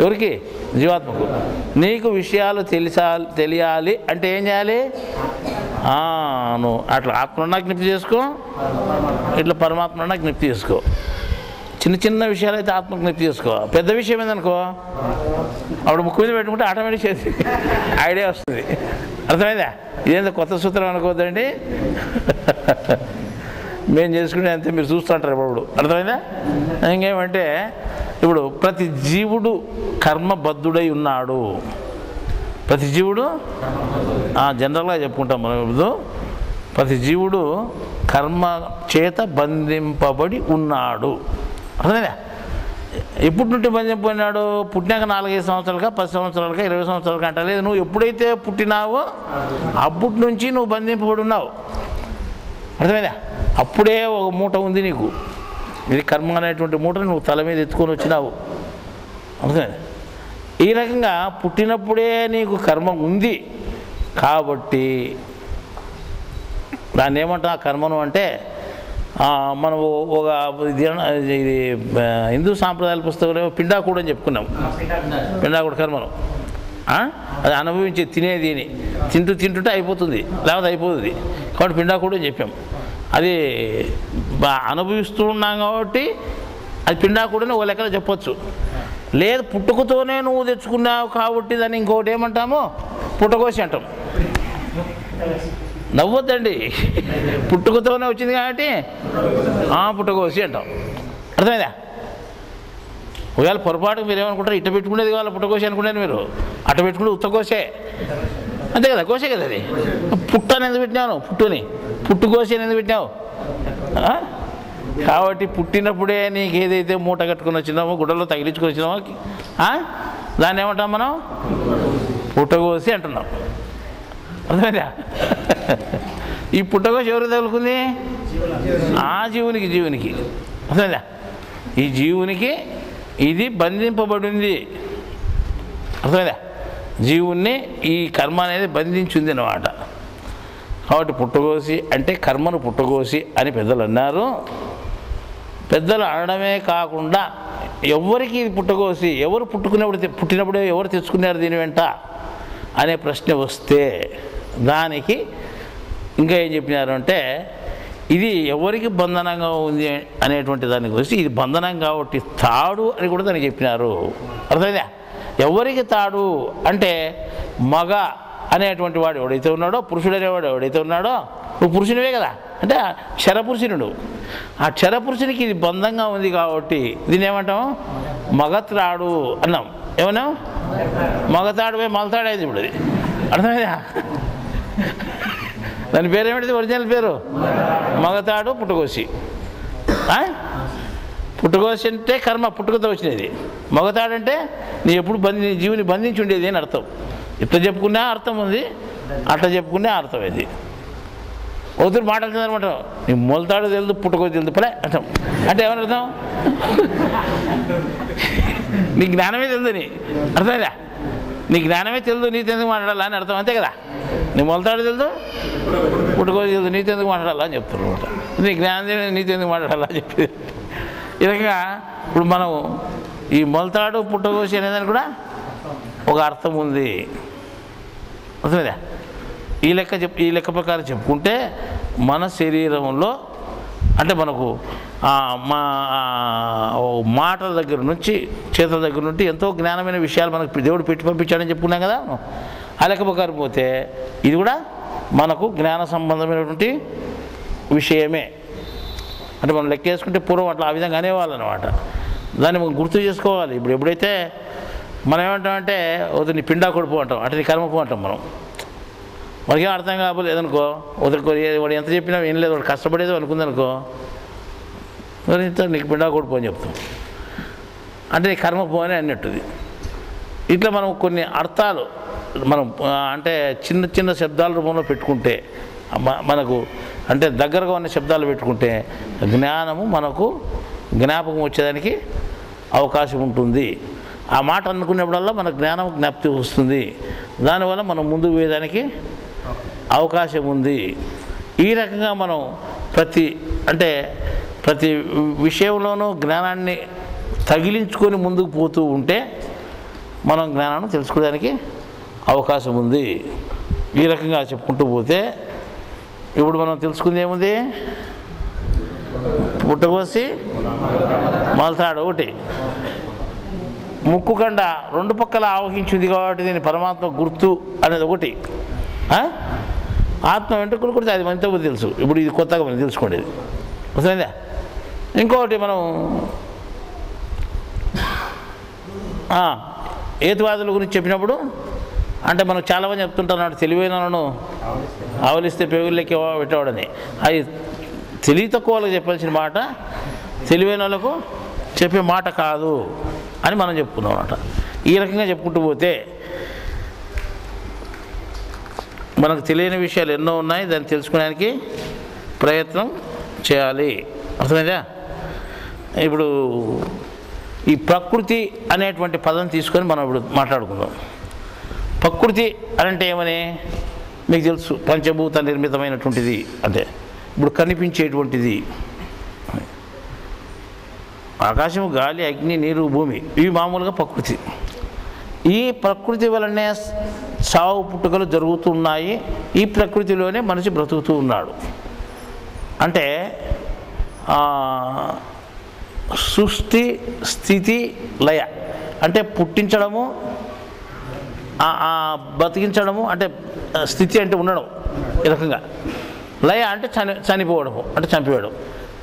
ఎవరికి? జీవాత్మకు. నీకు విషయాలు తెలియాలి అంటే ఏం చేయాలి? నువ్వు అట్లా ఆత్మన్నా జ్ఞప్తి చేసుకో, ఇట్లా పరమాత్మన్నా జ్ఞప్తి చేసుకో. చిన్న విషయాలు అయితే ఆత్మకు జ్ఞప్తి చేసుకో. పెద్ద విషయం ఏందనుకో అప్పుడు ముక్కు మీద పెట్టుకుంటే ఆటోమేటిక్ చేసి ఐడియా వస్తుంది. అర్థమైందా? ఇదేందో కొత్త సూత్రం అనుకోవద్దండి, మేము చేసుకుంటే అంతే, మీరు చూస్తుంటారు ఇప్పుడు. అర్థమైందా? ఇంకేమంటే ఇప్పుడు ప్రతి జీవుడు కర్మబద్ధుడై ఉన్నాడు. ప్రతి జీవుడు జనరల్గా చెప్పుకుంటాం మనం ఇప్పుడు, ప్రతి జీవుడు కర్మ చేత బంధింపబడి ఉన్నాడు. అర్థమైందా? ఎప్పటి నుండి బంధింపబడినాడు? పుట్టినాక 4-5 సంవత్సరాలుగా, 10 సంవత్సరాలుగా, 20 సంవత్సరాలుగా అంట లేదు. నువ్వు ఎప్పుడైతే పుట్టినావో అప్పటి నుంచి నువ్వు బంధింపబడి ఉన్నావు. అర్థమైందా? అప్పుడే ఒక మూట ఉంది నీకు. ఇది కర్మ అనేటువంటి మూటను నువ్వు తల మీద ఎత్తుకొని వచ్చినావు. అర్థమైందా? ఈ రకంగా పుట్టినప్పుడే నీకు కర్మ ఉంది కాబట్టి దాన్ని ఏమంటా కర్మను అంటే మనం ఒక ఇది హిందూ సాంప్రదాయాల పుస్తకంలో పిండాకుడు అని చెప్పుకున్నాం. పిండాకుడు కర్మను అది అనుభవించి తినేది తింటుంటే అయిపోతుంది, లేకపోతే అయిపోతుంది. కాబట్టి పిండాకుడు అని చెప్పాం. అది అనుభవిస్తూ ఉన్నాం కాబట్టి అది పిండాకుడని ఒక లెక్కలో చెప్పొచ్చు. లేదు పుట్టుకతోనే నువ్వు తెచ్చుకున్నావు కాబట్టి దాన్ని ఇంకొకటి ఏమంటాము? పుట్టగోసి అంటాం. నవ్వొద్దండి, పుట్టుకతోనే వచ్చింది కాబట్టి పుట్టగోసి అంటాం. అర్థమైందా? ఒకవేళ పొరపాటుకు మీరు ఏమనుకుంటారు, ఇట్ట పెట్టుకునేది కావాలి పుట్టగోసి అనుకునేది, మీరు అట్ట పెట్టుకుంటే ఉత్తగోసే, అంతే కదా, కోసే కదా. అది పుట్టని ఎందుకు పెట్టినావు? పుట్టుకోసి అని ఎందుకు పెట్టినావు? కాబట్టి పుట్టినప్పుడే నీకు ఏదైతే మూట కట్టుకుని వచ్చినామో, గుడ్డలో తగిలించుకొని వచ్చినామో దాన్ని ఏమంటాం మనం? పుట్టగోసి అంటున్నాం. అర్థమైందా? ఈ పుట్టగోసి ఎవరికి తగులుకుంది? ఆ జీవునికి. అర్థమైందా? ఈ జీవునికి ఇది బంధింపబడింది. అర్థమైందా? జీవుణ్ణి ఈ కర్మ అనేది బంధించింది అన్నమాట. కాబట్టి పుట్టగోసి అంటే కర్మను పుట్టగోసి అని పెద్దలు అన్నారు. పెద్దలు అనడమే కాకుండా ఎవరికి ఇది పుట్టగోసి, ఎవరు పుట్టినప్పుడే ఎవరు తెచ్చుకున్నారు దీని వెంట అనే ప్రశ్న వస్తే దానికి ఇంకా ఏం చెప్పినారు అంటే ఇది ఎవరికి బంధనంగా ఉంది అనేటువంటి దానికి వచ్చి ఇది బంధనం కాబట్టి తాడు అని కూడా దానికి చెప్పినారు. అర్థమైందా? ఎవరికి తాడు అంటే మగ అనేటువంటి వాడు ఎవడైతే ఉన్నాడో, పురుషుడు అనేవాడు ఎవడైతే ఉన్నాడో, నువ్వు పురుషునివే కదా, అంటే క్షరపురుషునుడు. ఆ క్షరపురుషునికి ఇది బంధంగా ఉంది కాబట్టి దీన్ని ఏమంటాం? మగత్రాడు అన్నాం. ఏమన్నాం? మగతాడు పోయి మలతాడైంది ఇప్పుడు. అది అర్థమైందా? దాని పేరు ఏమిటిది? ఒరిజినల్ పేరు మగతాడు పుట్టగోసి. పుట్టగోసి అంటే కర్మ, పుట్టుకతో వచ్చినది. మగతాడంటే నీ ఎప్పుడు నీ జీవుని బంధించి ఉండేది అని అర్థం. ఇట్లా చెప్పుకునే అర్థం ఉంది, అట్లా చెప్పుకునే అర్థం ఇది. ఒకరు మాట్లాడుతుందనమాట, నీ మొలతాడు తెలుదు, పుట్టుకోసి తెలుదు పలే అర్థం. అంటే ఏమని అర్థం? నీ జ్ఞానమే తెలుదు నీ, అర్థమైందా? నీ జ్ఞానమే తెలుదు, నీతో ఎందుకు మాట్లాడాలా అని అర్థం, అంతే కదా. నీ మొలతాడు తెలుదు, పుట్టుకోసి తెలుదు, నీతో ఎందుకు మాట్లాడాలా అని చెప్తారు అనమాట. నీ జ్ఞానం నీతో ఎందుకు మాట్లాడాలా అని చెప్పి ఈ రకంగా ఇప్పుడు మనం ఈ మొలతాడు పుట్టగోసి అనేదానికి కూడా ఒక అర్థం ఉంది, అర్థమైందా? ఈ లెక్క ప్రకారం చెప్పుకుంటే మన శరీరంలో అంటే మనకు మాటల దగ్గర నుంచి, చేతుల దగ్గర నుండి ఎంతో జ్ఞానమైన విషయాలు మనకు దేవుడు పెట్టి పంపించాడని చెప్పుకున్నాం కదా. ఆ లెక్క ప్రకారం పోతే ఇది కూడా మనకు జ్ఞాన సంబంధమైనటువంటి విషయమే. అంటే మనం లెక్క వేసుకుంటే పూర్వం అట్లా ఆ విధంగా అనేవాళ్ళు అనమాట. దాన్ని మనం గుర్తు చేసుకోవాలి. ఇప్పుడు ఎప్పుడైతే మనం ఏమంటామంటే నీ పిండా కొడుపు అంటాం, అంటే నీ కర్మపు అంటాం మనం. మనకేం అర్థం కాకపోలేదనుకో, వాడు ఎంత చెప్పినా ఏం లేదు, వాడు కష్టపడేది అనుకుందనుకో, మరి ఇంత నీకు పిండా కొడుపు అని చెప్తాం, అంటే నీ కర్మపు అని అన్నట్టుది. ఇట్లా మనం కొన్ని అర్థాలు మనం అంటే చిన్న చిన్న శబ్దాల రూపంలో పెట్టుకుంటే మనకు అంటే దగ్గరగా ఉన్న శబ్దాలు పెట్టుకుంటే జ్ఞానము మనకు జ్ఞాపకం వచ్చేదానికి అవకాశం ఉంటుంది. ఆ మాట అనుకునేప్పుడల్లా మన జ్ఞానం జ్ఞాప్తి వస్తుంది. దానివల్ల మనం ముందుకు పోయేదానికి అవకాశం ఉంది. ఈ రకంగా మనం ప్రతి విషయంలోనూ జ్ఞానాన్ని తగిలించుకొని ముందుకు పోతూ ఉంటే మనం జ్ఞానాన్ని తెలుసుకోవడానికి అవకాశం ఉంది. ఈ రకంగా చెప్పుకుంటూ పోతే ఇప్పుడు మనం తెలుసుకుంది ఏముంది? పుట్టగోసి మలతాడు ఒకటి, ముక్కుకండ రెండు పక్కల ఆవహించింది కాబట్టి దీని పరమాత్మ గుర్తు అనేది ఒకటి. ఆత్మ వెంట్రుకలు కూడా అది మనతో తెలుసు. ఇప్పుడు ఇది కొత్తగా మనం తెలుసుకోండి, ఇది వస్తుందా? ఇంకొకటి మనం హేతువాదుల గురించి చెప్పినప్పుడు అంటే మనం చాలామంది చెప్తుంటున్నాడు తెలివైన వాళ్ళను ఆవలిస్తే పేగులకి పెట్టేవాడని. అది తెలివి తక్కువ వాళ్ళకి చెప్పాల్సిన మాట, తెలివైన వాళ్ళకు చెప్పే మాట కాదు అని మనం చెప్పుకున్నాం అన్నమాట. ఈ రకంగా చెప్పుకుంటూ పోతే మనకు తెలియని విషయాలు ఎన్నో ఉన్నాయి, దాన్ని తెలుసుకోవడానికి ప్రయత్నం చేయాలి. అర్థమైందా? ఇప్పుడు ఈ ప్రకృతి అనేటువంటి పదం తీసుకొని మనం ఇప్పుడు మాట్లాడుకుందాం. ప్రకృతి అంటే ఏమని మీకు తెలుసు, పంచభూత నిర్మితమైనటువంటిది. అంటే ఇప్పుడు కనిపించేటువంటిది ఆకాశం, గాలి, అగ్ని, నీరు, భూమి, ఇవి మామూలుగా ప్రకృతి. ఈ ప్రకృతి వలనే సావు పుట్టుకలు జరుగుతున్నాయి. ఈ ప్రకృతిలోనే మనిషి బ్రతుకుతూ ఉన్నాడు. అంటే సృష్టి, స్థితి, లయ అంటే పుట్టించడము, బతికించడము, అంటే స్థితి అంటే ఉండడం ఈ రకంగా, లయ అంటే చనిపోవడము అంటే చంపివేయడం,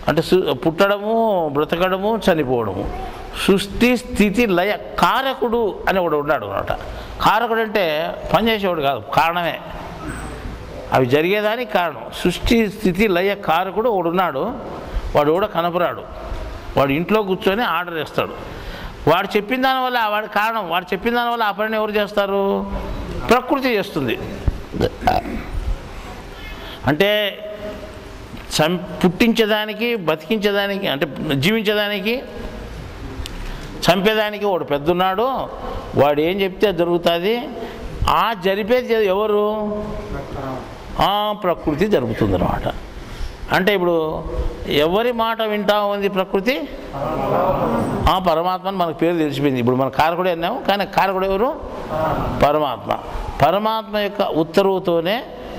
అంటే పుట్టడము, బ్రతకడము, చనిపోవడము. సృష్టి, స్థితి, లయ. కారకుడు అని ఒకడు ఉన్నాడు అన్నమాట. కారకుడు అంటే పనిచేసేవాడు కాదు, కారణమే, అవి జరిగేదానికి కారణం. సృష్టి, స్థితి, లయ కారకుడు ఒకడున్నాడు. వాడు కూడా కనపరాడు, వాడు ఇంట్లో కూర్చొని ఆర్డర్ చేస్తాడు. వాడు చెప్పిన దానివల్ల వాడి కారణం, వాడు చెప్పిన దానివల్ల ఆ పనిని ఎవరు చేస్తారు? ప్రకృతి చేస్తుంది. అంటే పుట్టించేదానికి, బతికించేదానికి, అంటే జీవించేదానికి, చంపేదానికి వాడు పెద్దన్నాడు. వాడు ఏం చెప్తే జరుగుతుంది. ఆ జరిపేది ఎవరు? ప్రకృతి జరుగుతుంది అన్నమాట. అంటే ఇప్పుడు ఎవరి మాట వింటా ఉంది ప్రకృతి? పరమాత్మ అని మనకు పేరు తెలిసిపోయింది. ఇప్పుడు మన కారకుడే అన్నాము, కానీ కారకుడు ఎవరు? పరమాత్మ. పరమాత్మ యొక్క ఉత్తర్వుతోనే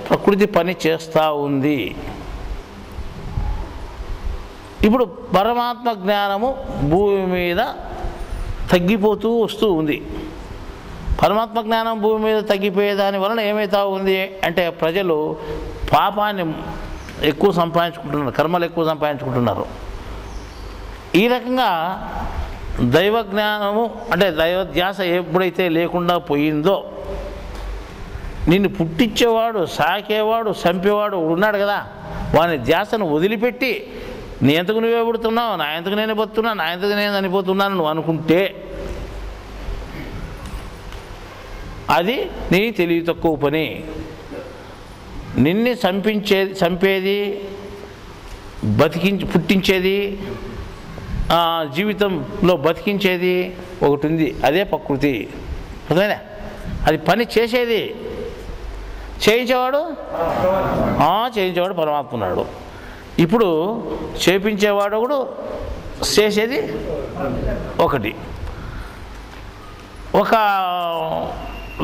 ప్రకృతి పని చేస్తూ ఉంది. ఇప్పుడు పరమాత్మ జ్ఞానము భూమి మీద తగ్గిపోతూ వస్తూ ఉంది. పరమాత్మ జ్ఞానం భూమి మీద తగ్గిపోయేదాని వలన ఏమవుతా ఉంది అంటే ప్రజలు పాపాన్ని ఎక్కువ సంపాదించుకుంటున్నారు, కర్మలు ఎక్కువ సంపాదించుకుంటున్నారు. ఈ రకంగా దైవ జ్ఞానము అంటే దైవధ్యాస ఎప్పుడైతే లేకుండా పోయిందో, నిన్ను పుట్టించేవాడు, సాకేవాడు, చంపేవాడు ఉన్నాడు కదా, వాని ధ్యాసను వదిలిపెట్టి నీ ఎంతకు నువ్వే పుడుతున్నావు, నా ఎంతకు నేనే బతున్నా, నా ఎంతకు నేను చనిపోతున్నాను నువ్వు అనుకుంటే అది నీ తెలివి తక్కువ పని. నిన్ను చంపేది పుట్టించేది జీవితంలో బతికించేది ఒకటి ఉంది, అదే ప్రకృతి. అర్థమైనా? అది పని చేసేది, చేయించేవాడు పరమాత్మ ఉన్నాడు. ఇప్పుడు చేపించేవాడు ఒకడు, చేసేది ఒకటి. ఒక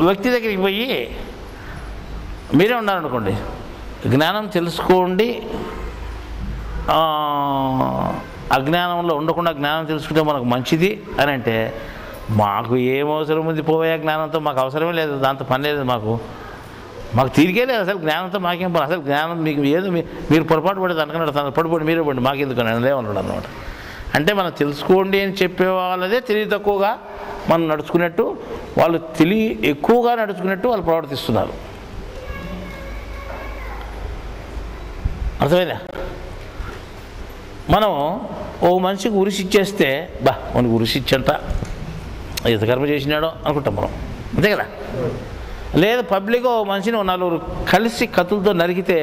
వ్యక్తి దగ్గరికి పోయి మీరే ఉన్నారనుకోండి, జ్ఞానం తెలుసుకోండి, అజ్ఞానంలో ఉండకుండా జ్ఞానం తెలుసుకుంటే మనకు మంచిది అని అంటే, మాకు ఏం అవసరం ఉంది పోయే జ్ఞానంతో, మాకు అవసరమే లేదు, దాంతో పని లేదు, మాకు తీరికే లేదు అసలు జ్ఞానంతో, మాకేం పని, అసలు జ్ఞానం మీకు ఏదో మీరు పొరపాటు పడేది అనుకున్నాడు, పడిపోండి మీరే పడి మాకెందుకు లేవన్నాడు అనమాట. అంటే మనం తెలుసుకోండి అని చెప్పే వాళ్ళదే తెలివి తక్కువగా మనం నడుచుకున్నట్టు, వాళ్ళు తెలివి ఎక్కువగా నడుచుకున్నట్టు వాళ్ళు ప్రవర్తిస్తున్నారు. అర్థమైనా? మనం ఓ మనిషికి ఉరిసిచ్చేస్తే మనకు ఉరిసిచ్చంట ఎంత కర్మ చేసినాడో అనుకుంటాం మనం, అంతే కదా. లేదు పబ్లిక్గా ఓ మనిషిని నలుగురు కలిసి కత్తులతో నరికితే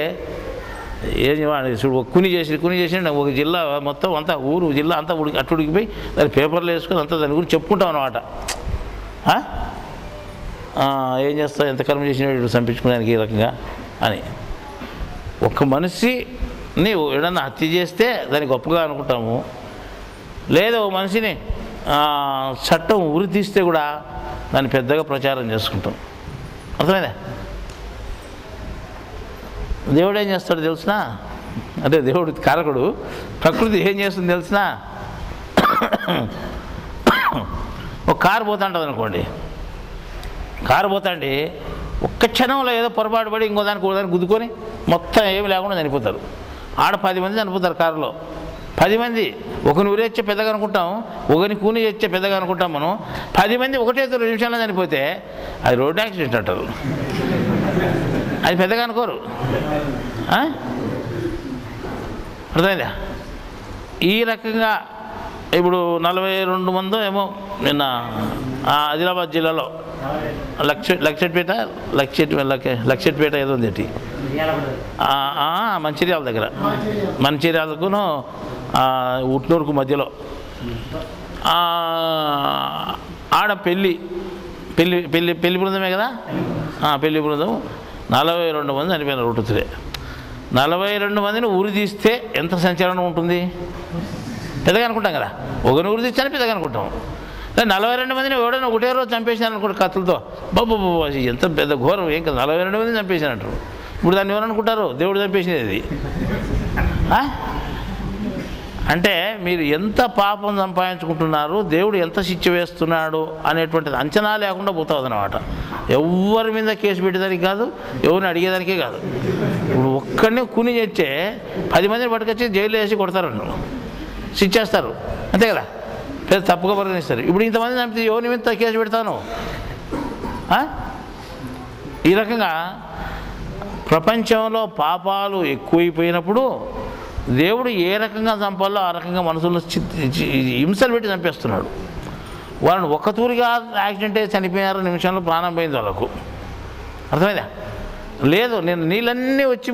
ఏం చూడు, కుని చేసి ఒక జిల్లా మొత్తం అంతా ఊరు జిల్లా అంతా ఉడికిపోయి దాని పేపర్లు వేసుకొని అంతా దాని గురించి చెప్పుకుంటాం అన్నమాట. ఏం చేస్తావు, ఎంత కర్మ చేసినాడు చంపించుకోవడానికి ఈ రకంగా అని. ఒక మనిషిని ఏదన్నా హత్య చేస్తే దాన్ని గొప్పగా అనుకుంటాము, లేదా ఓ మనిషిని చట్టం ఉరి తీస్తే కూడా దాన్ని పెద్దగా ప్రచారం చేసుకుంటాం. అర్థమైందా? దేవుడు ఏం చేస్తాడు తెలిసినా, అంటే దేవుడు కారకుడు, ప్రకృతి ఏం చేస్తుంది తెలిసినా, ఒక కారు పోతుంటుంది అనుకోండి, కారు పోతాండి ఒక్క క్షణంలో ఏదో పొరపాటు పడి ఇంకో దానికి గుద్దుకొని మొత్తం ఏమి లేకుండా చనిపోతారు. ఆడ 10 మంది చనిపోతారు కారులో. 10 మంది ఒకరిని ఉరేచ్చే పెద్దగా అనుకుంటాం, ఒకరిని కూని చేచ్చే పెద్దగా అనుకుంటాం మనం. 10 మంది ఒకటే 2 నిమిషాల్లో చనిపోతే అది రోడ్ యాక్సిడెంట్ అంటారు, అది పెద్దగా అనుకోరు. అర్థమైందా? ఈ రకంగా ఇప్పుడు 42 మందో ఏమో నిన్న ఆదిలాబాద్ జిల్లాలో లక్షెట్పేట ఏదో ఉంది, మంచిర్యాల దగ్గర, మంచిర్యాలకును ఉట్నూరుకు మధ్యలో ఆడ పెళ్ళి బృందమే కదా, పెళ్లి బృందం 42 మంది చనిపోయినారు ఒకటిరే. 42 మందిని ఊరి తీస్తే ఎంత సంచలనం ఉంటుంది, పెద్దగా అనుకుంటాం కదా. ఒకరిని ఊరి తీస్తే పెద్దగా అనుకుంటాం. 42 మందిని ఎవడైనా ఒకటే రోజు చంపేసినారు అనుకోండి కత్తులతో, బాబు ఎంత పెద్ద ఘోరం, ఏం కదా 42 మందిని చంపేసినట్టు. ఇప్పుడు దాన్ని ఎవరనుకుంటారు, దేవుడు చంపేసినది అది. అంటే మీరు ఎంత పాపం సంపాదించుకుంటున్నారు, దేవుడు ఎంత శిక్ష వేస్తున్నాడు అనేటువంటిది అంచనా లేకుండా పోతుంది అన్నమాట. ఎవరి మీద కేసు పెట్టేదానికి కాదు, ఎవరిని అడిగేదానికే కాదు. ఇప్పుడు ఒక్కడిని కూని చేస్తే 10 మందిని పట్టుకొచ్చి జైలు వేసి కొడతారు, శిక్షేస్తారు, అంతే కదా, పెద్ద తప్పుగా పరిగణిస్తారు. ఇప్పుడు ఇంతమంది చంపితే ఎవరి మీద కేసు పెడతాను? ఈ రకంగా ప్రపంచంలో పాపాలు ఎక్కువైపోయినప్పుడు దేవుడు ఏ రకంగా చంపాలో ఆ రకంగా మనసులో హింసలు పెట్టి చంపేస్తున్నాడు. వాళ్ళని ఒక్క తూరిగా యాక్సిడెంట్ అయ్యి చనిపోయినారు, నిమిషంలో ప్రాణం పోయింది వాళ్ళకు. అర్థమైందా? లేదు, నేను నీళ్ళన్నీ వచ్చి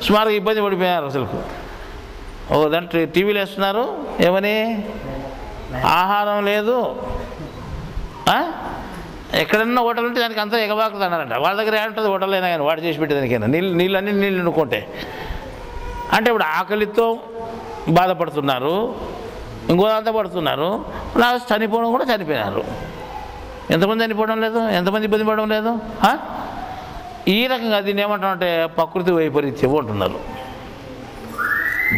సుమారుగా ఇబ్బంది పడిపోయారు. అసలు ఓ దాంట్లో టీవీలు వేస్తున్నారు, ఏమని ఆహారం లేదు, ఎక్కడన్నా హోటల్ ఉంటే దానికి అంతా ఎగబాకుతుంది అన్నారంట. వాళ్ళ దగ్గర ఏముంటుంది హోటల్ అయినా కానీ వాడు చేసి పెట్టేదానికైనా నీళ్ళన్నీ వండుకుంటే. అంటే ఇప్పుడు ఆకలితో బాధపడుతున్నారు, ఇంకోదంతా పడుతున్నారు, లాస్ట్ చనిపోవడం కూడా చనిపోయినారు. ఎంతమంది చనిపోవడం లేదు, ఎంతమంది ఇబ్బంది పడడం లేదు. ఈ రకంగా దీన్ని ఏమంటామంటే ప్రకృతి వైపరీత్యం అంటున్నారు.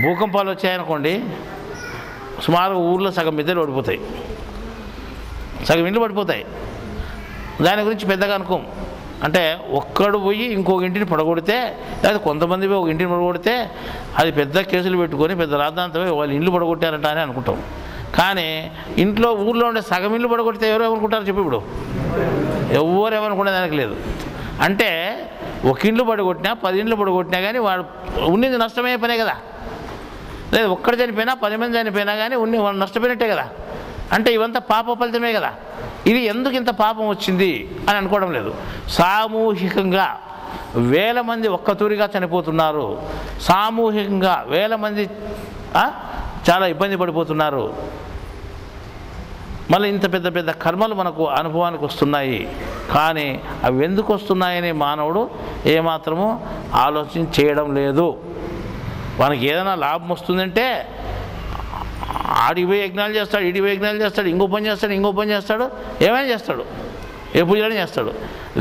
భూకంపాలు వచ్చాయనుకోండి, సుమారు ఊర్లో సగం మిద్దెలు పడిపోతాయి, సగం ఇండ్లు పడిపోతాయి. దాని గురించి పెద్దగా అనుకోం. అంటే ఒక్కడు పోయి ఇంకొక ఇంటిని పడగొడితే, లేదా కొంతమంది పోయి ఒక ఇంటిని పడగొడితే అది పెద్ద కేసులు పెట్టుకొని పెద్ద రాద్ధాంతమై వాళ్ళు ఇల్లు పడగొట్టారంట అని అనుకుంటాం. కానీ ఇంట్లో ఊళ్ళో ఉండే సగం ఇల్లు పడగొడితే ఎవరు ఏమనుకుంటారు చెప్పి? ఇప్పుడు ఎవరు ఏమనుకునే దానికి లేదు. అంటే ఒక ఇండ్లు పడగొట్టినా 10 ఇండ్లు పడగొట్టినా కానీ వాడు ఉన్నది నష్టమయ్యే పనే కదా. లేదు ఒక్కడు చనిపోయినా 10 మంది చనిపోయినా కానీ వాడు నష్టపోయినట్టే కదా. అంటే ఇవంతా పాప ఫలితమే కదా. ఇది ఎందుకు ఇంత పాపం వచ్చింది అని అనుకోవడం లేదు. సామూహికంగా వేల మంది ఒక్కతూరిగా చనిపోతున్నారు, సామూహికంగా వేల మంది చాలా ఇబ్బంది పడిపోతున్నారు. మళ్ళీ ఇంత పెద్ద పెద్ద కర్మలు మనకు అనుభవానికి వస్తున్నాయి. కానీ అవి ఎందుకు వస్తున్నాయని మానవుడు ఏమాత్రము ఆలోచన చేయడం లేదు. మనకి ఏదైనా లాభం వస్తుందంటే ఆడికి పోయి యజ్ఞాలు చేస్తాడు, ఇడికి పోయి యజ్ఞాలు చేస్తాడు, ఇంకో పని చేస్తాడు, ఏమైనా చేస్తాడు, ఏ పూజలని చేస్తాడు.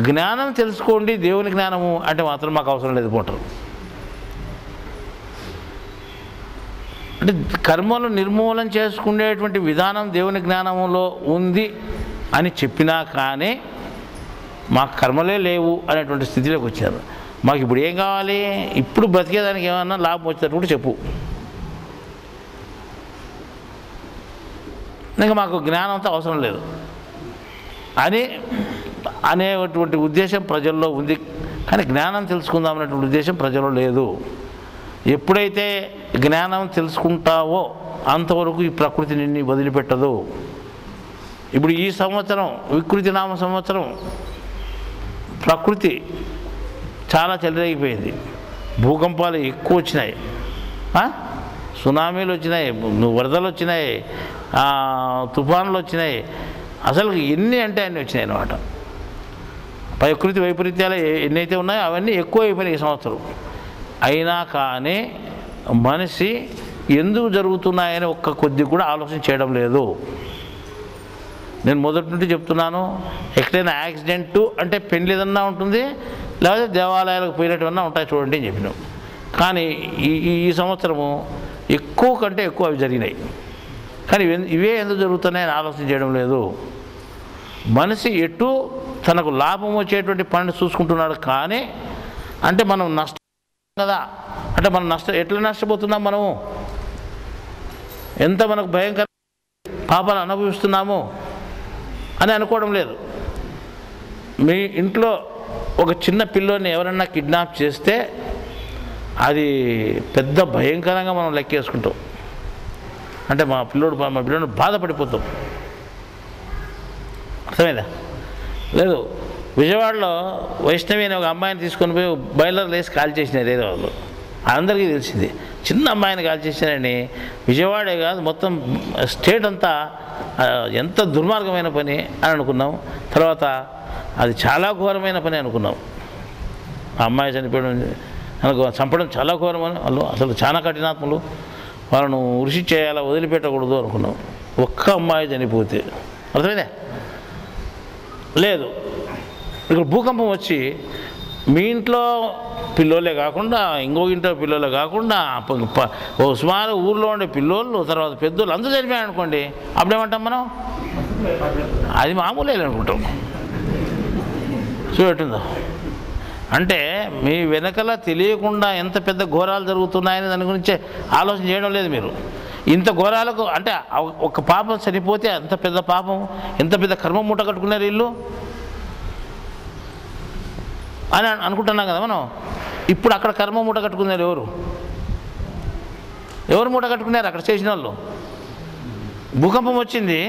జ్ఞానం తెలుసుకోండి, దేవుని జ్ఞానము అంటే మాత్రం మాకు అవసరం లేదు పోంటారు. అంటే కర్మలు నిర్మూలన చేసుకునేటువంటి విధానం దేవుని జ్ఞానంలో ఉంది అని చెప్పినా కానీ మాకు కర్మలే లేవు అనేటువంటి స్థితిలోకి వచ్చారు. మాకు ఇప్పుడు ఏం కావాలి? ఇప్పుడు బ్రతికేదానికి ఏమన్నా లాభం వచ్చేటట్టు కూడా చెప్పు. ఇంకా మాకు జ్ఞానం అంతా అవసరం లేదు అనేటువంటి ఉద్దేశం ప్రజల్లో ఉంది. కానీ జ్ఞానం తెలుసుకుందాం అనేటువంటి ఉద్దేశం ప్రజల్లో లేదు. ఎప్పుడైతే జ్ఞానం తెలుసుకుంటావో అంతవరకు ఈ ప్రకృతి నిన్ను వదిలిపెట్టదు. ఇప్పుడు ఈ సంవత్సరం వికృతి నామ సంవత్సరం ప్రకృతి చాలా చెలరేగిపోయింది. భూకంపాలు ఎక్కువ వచ్చినాయి, సునామీలు వచ్చినాయి, వరదలు వచ్చినాయి, తుఫానులు వచ్చినాయి. అసలు ఎన్ని అంటే అన్నీ వచ్చినాయి అన్నమాట. ప్రకృతి వైపరీత్యాలు ఎన్నైతే ఉన్నాయో అవన్నీ ఎక్కువ అయిపోయినాయి ఈ సంవత్సరం. అయినా కానీ మనిషి ఎందుకు జరుగుతున్నాయని ఒక్క కొద్ది కూడా ఆలోచన చేయడం లేదు. నేను మొదటి నుండి చెప్తున్నాను, ఎక్కడైనా యాక్సిడెంటు అంటే పెళ్ళి ఏదన్నా ఉంటుంది, లేకపోతే దేవాలయాలకు పోయినట్టువన్నా ఉంటాయి చూడండి అని చెప్పినాం. కానీ ఈ సంవత్సరము ఎక్కువ కంటే ఎక్కువ అవి జరిగినాయి. కానీ ఇవే ఎందుకు జరుగుతున్నాయని ఆలోచన చేయడం లేదు. మనిషి ఎటు తనకు లాభం వచ్చేటువంటి పనిని చూసుకుంటున్నాడు. కానీ అంటే మనం నష్టం కదా, అంటే మనం ఎట్లా నష్టపోతున్నాం, మనము ఎంత మనకు భయంకర పాపాలు అనుభవిస్తున్నాము అని అనుకోవడం లేదు. మీ ఇంట్లో ఒక చిన్న పిల్లోని ఎవరన్నా కిడ్నాప్ చేస్తే అది పెద్ద భయంకరంగా మనం లెక్కేసుకుంటాం. అంటే మా పిల్లోడు బాధపడిపోతాం. అర్థమైందా? లేదు విజయవాడలో వైష్ణవి అనే ఒక అమ్మాయిని తీసుకొని పోయి బాయిలర్ లేసి కాల్ చేసినారు ఏదో వాళ్ళు. అందరికీ తెలిసింది. చిన్న అమ్మాయిని కాల్ చేసినారని విజయవాడే కాదు మొత్తం స్టేట్ అంతా ఎంత దుర్మార్గమైన పని అని అనుకున్నాం. తర్వాత అది చాలా ఘోరమైన పని అనుకున్నాం. ఆ అమ్మాయి చనిపోవడం చంపడం చాలా ఘోరమని వాళ్ళు అసలు చాలా కఠినాత్మలు, వాళ్ళను ఉరిసి చేయాలా, వదిలిపెట్టకూడదు అనుకున్నాం. ఒక్క అమ్మాయి చనిపోతే అర్థమైందే లేదు. ఇక్కడ భూకంపం వచ్చి మీ ఇంట్లో పిల్లోలే కాకుండా ఇంకో ఇంట్లో పిల్లోలే కాకుండా సుమారు ఊర్లో ఉండే పిల్లోళ్ళు తర్వాత పెద్దోళ్ళు అందరూ చనిపోయారు అనుకోండి, అప్పుడేమంటాం మనం? అది మామూలే అనుకుంటాం. చూపెట్టిందో అంటే మీ వెనకల తెలియకుండా ఎంత పెద్ద ఘోరాలు జరుగుతున్నాయని దాని గురించి ఆలోచన చేయడం లేదు మీరు. ఇంత ఘోరాలకు అంటే ఒక పాపం చనిపోతే అంత పెద్ద పాపం, ఎంత పెద్ద కర్మ మూట కట్టుకున్నారు వీళ్ళు అని అనుకుంటున్నాం కదా మనం. ఇప్పుడు అక్కడ కర్మ మూట కట్టుకున్నారు ఎవరు మూట కట్టుకున్నారు? అక్కడ చేసిన వాళ్ళు. భూకంపం వచ్చింది,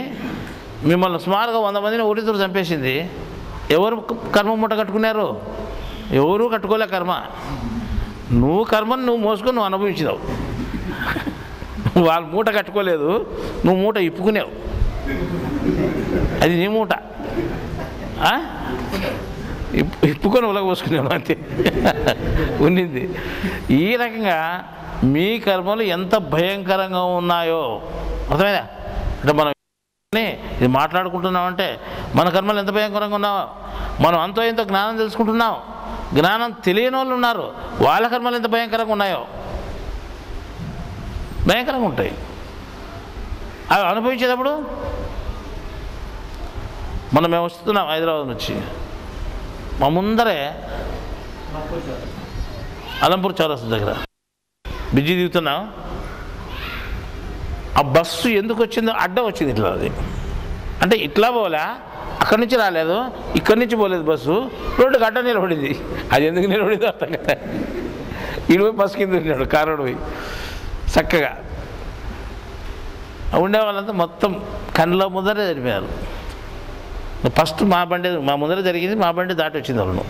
మిమ్మల్ని సుమారుగా 100 మందిని ఊరితో చంపేసింది. ఎవరు కర్మ మూట కట్టుకున్నారు? ఎవరూ కట్టుకోలే కర్మ. నువ్వు కర్మను నువ్వు మోసుకొని నువ్వు అనుభవించినావు. వాళ్ళు మూట కట్టుకోలేదు, నువ్వు మూట ఇప్పుకునేవు. అది నీ మూట. ఇప్పుకొని ఉలగ పోసుకునేవు అంతే ఉన్నింది. ఈ రకంగా మీ కర్మలు ఎంత భయంకరంగా ఉన్నాయో అర్థమైందా? అంటే మనం ఇది మాట్లాడుకుంటున్నామంటే మన కర్మలు ఎంత భయంకరంగా ఉన్నావో, మనం అంతో ఎంతో జ్ఞానం తెలుసుకుంటున్నాం. జ్ఞానం తెలియని వాళ్ళు ఉన్నారు, వాళ్ళ కర్మలు ఎంత భయంకరంగా ఉన్నాయో. భయంకరంగా ఉంటాయి అవి అనుభవించేటప్పుడు. మేము వస్తున్నాం హైదరాబాద్ నుంచి, మా ముందరే అలంపూర్ చౌరస్తా దగ్గర బిజీ దిగుతున్నాం. ఆ బస్సు ఎందుకు వచ్చిందో అడ్డం వచ్చింది ఇట్లా. అది అంటే ఇట్లా పోలే, అక్కడి నుంచి రాలేదు, ఇక్కడి నుంచి పోలేదు బస్సు, రోడ్డుకి అడ్డం నిలబడింది. అది ఎందుకు నిలబడిందో అర్థం కదా. ఇడిపోయి బస్సు కింద ఉన్నాడు కారోడు పోయి చక్కగా. ఉండేవాళ్ళంతా మొత్తం కళ్ళ ముందరే జరిపారు. ఫస్ట్ మా ముందర జరిగింది, మా బండి దాటి వచ్చింది వాళ్ళను.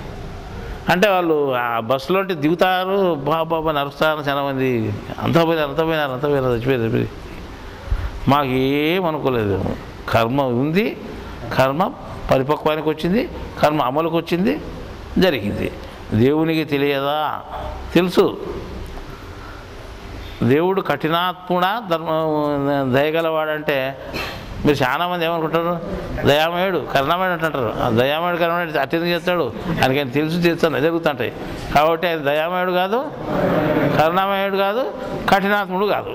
అంటే వాళ్ళు ఆ బస్సులో దిగుతారు, బాబా నడుస్తారు చాలామంది, అంతా పోయినారు చచ్చిపోయి. మాకు ఏమనుకోలేదు. కర్మ ఉంది, కర్మ పరిపక్వానికి వచ్చింది, కర్మ అమలుకి వచ్చింది, జరిగింది. దేవునికి తెలియదా? తెలుసు. దేవుడు కఠినాత్ముడా దయగలవాడంటే మీరు చాలామంది ఏమనుకుంటారు, దయామయుడు కరుణామయుడు అంటుంటారు. ఆ దయామయుడు కరుణామయుడు అత్యంత చేస్తాడు, ఆయనకి తెలుసు చేస్తాను జరుగుతుంటాయి. కాబట్టి ఆయన దయామయుడు కాదు, కరుణామయుడు కాదు, కఠినాత్ముడు కాదు.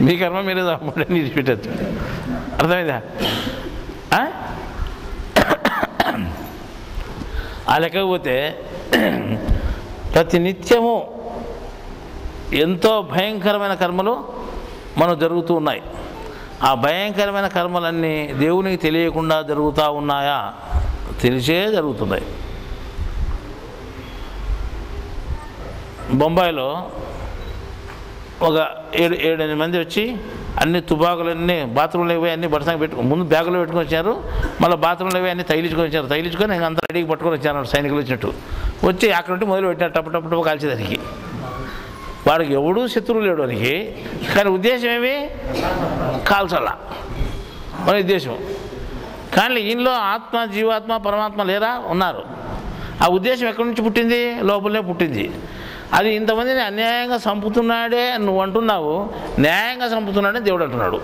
మీ కర్మ మీరే తప్పకుండా నిలిచిపెట్టచ్చు. అర్థమైందా? ఆ లెక్కకపోతే ప్రతి నిత్యము ఎంతో భయంకరమైన కర్మలు మనకు జరుగుతూ ఉన్నాయి. ఆ భయంకరమైన కర్మలన్నీ దేవునికి తెలియకుండా జరుగుతూ ఉన్నాయా? తెలిసే జరుగుతున్నాయి. బొంబాయిలో ఒక 7-8 మంది వచ్చి అన్ని తుపాకులన్నీ బాత్రూంలో పోయి అన్ని బట్టసాంగ పెట్టుకుని ముందు బ్యాగులో పెట్టుకొని వచ్చారు, మళ్ళీ బాత్రూంలో పోయి అన్ని తగిలించుకొని ఇంకా అంతా రెడీకి పట్టుకొని వచ్చారు. సైనికులు వచ్చినట్టు వచ్చి అక్కడ నుండి మొదలు పెట్టినారు టప్పు కాల్చేదానికి. వాడికి ఎవడూ శత్రువు లేడు వానికి, కానీ ఉద్దేశం ఏమి? కాల్చాల మన ఉద్దేశం. కానీ ఈయనలో ఆత్మ, జీవాత్మ, పరమాత్మ లేరా? ఉన్నారు. ఆ ఉద్దేశం ఎక్కడి నుంచి పుట్టింది? లోపలనే పుట్టింది. అది ఇంతమందిని అన్యాయంగా చంపుతున్నాడే నువ్వు అంటున్నావు, న్యాయంగా చంపుతున్నాడని దేవుడు అంటున్నాడు.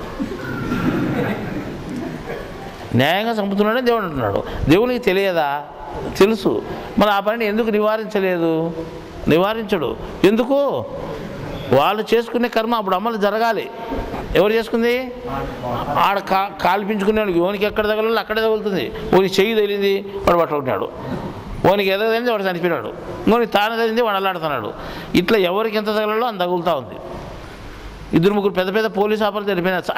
న్యాయంగా చంపుతున్నాడని దేవుడు అంటున్నాడు. దేవునికి తెలియదా? తెలుసు. మరి ఆ పనిని ఎందుకు నివారించలేదు? నివారించడు. ఎందుకు? వాళ్ళు చేసుకునే కర్మ అప్పుడు అమలు జరగాలి. ఎవరు చేసుకుంది? ఆడ కాల్పించుకునేవాడికి ఓనికి ఎక్కడ తగలాలో అక్కడే తగులుతుంది. ఓనికి చెయ్యి తగిలింది, వాడు పట్టుకుంటున్నాడు. ఓనికి ఎద తగిలింది, వాడు చనిపోయినాడు. ఇంకోనికి తాను తగిలింది, వాడు అల్లాడుతున్నాడు. ఇట్లా ఎవరికి ఎంత తగలాలో అంత తగులుతూ ఉంది. 2-3 పెద్ద పోలీస్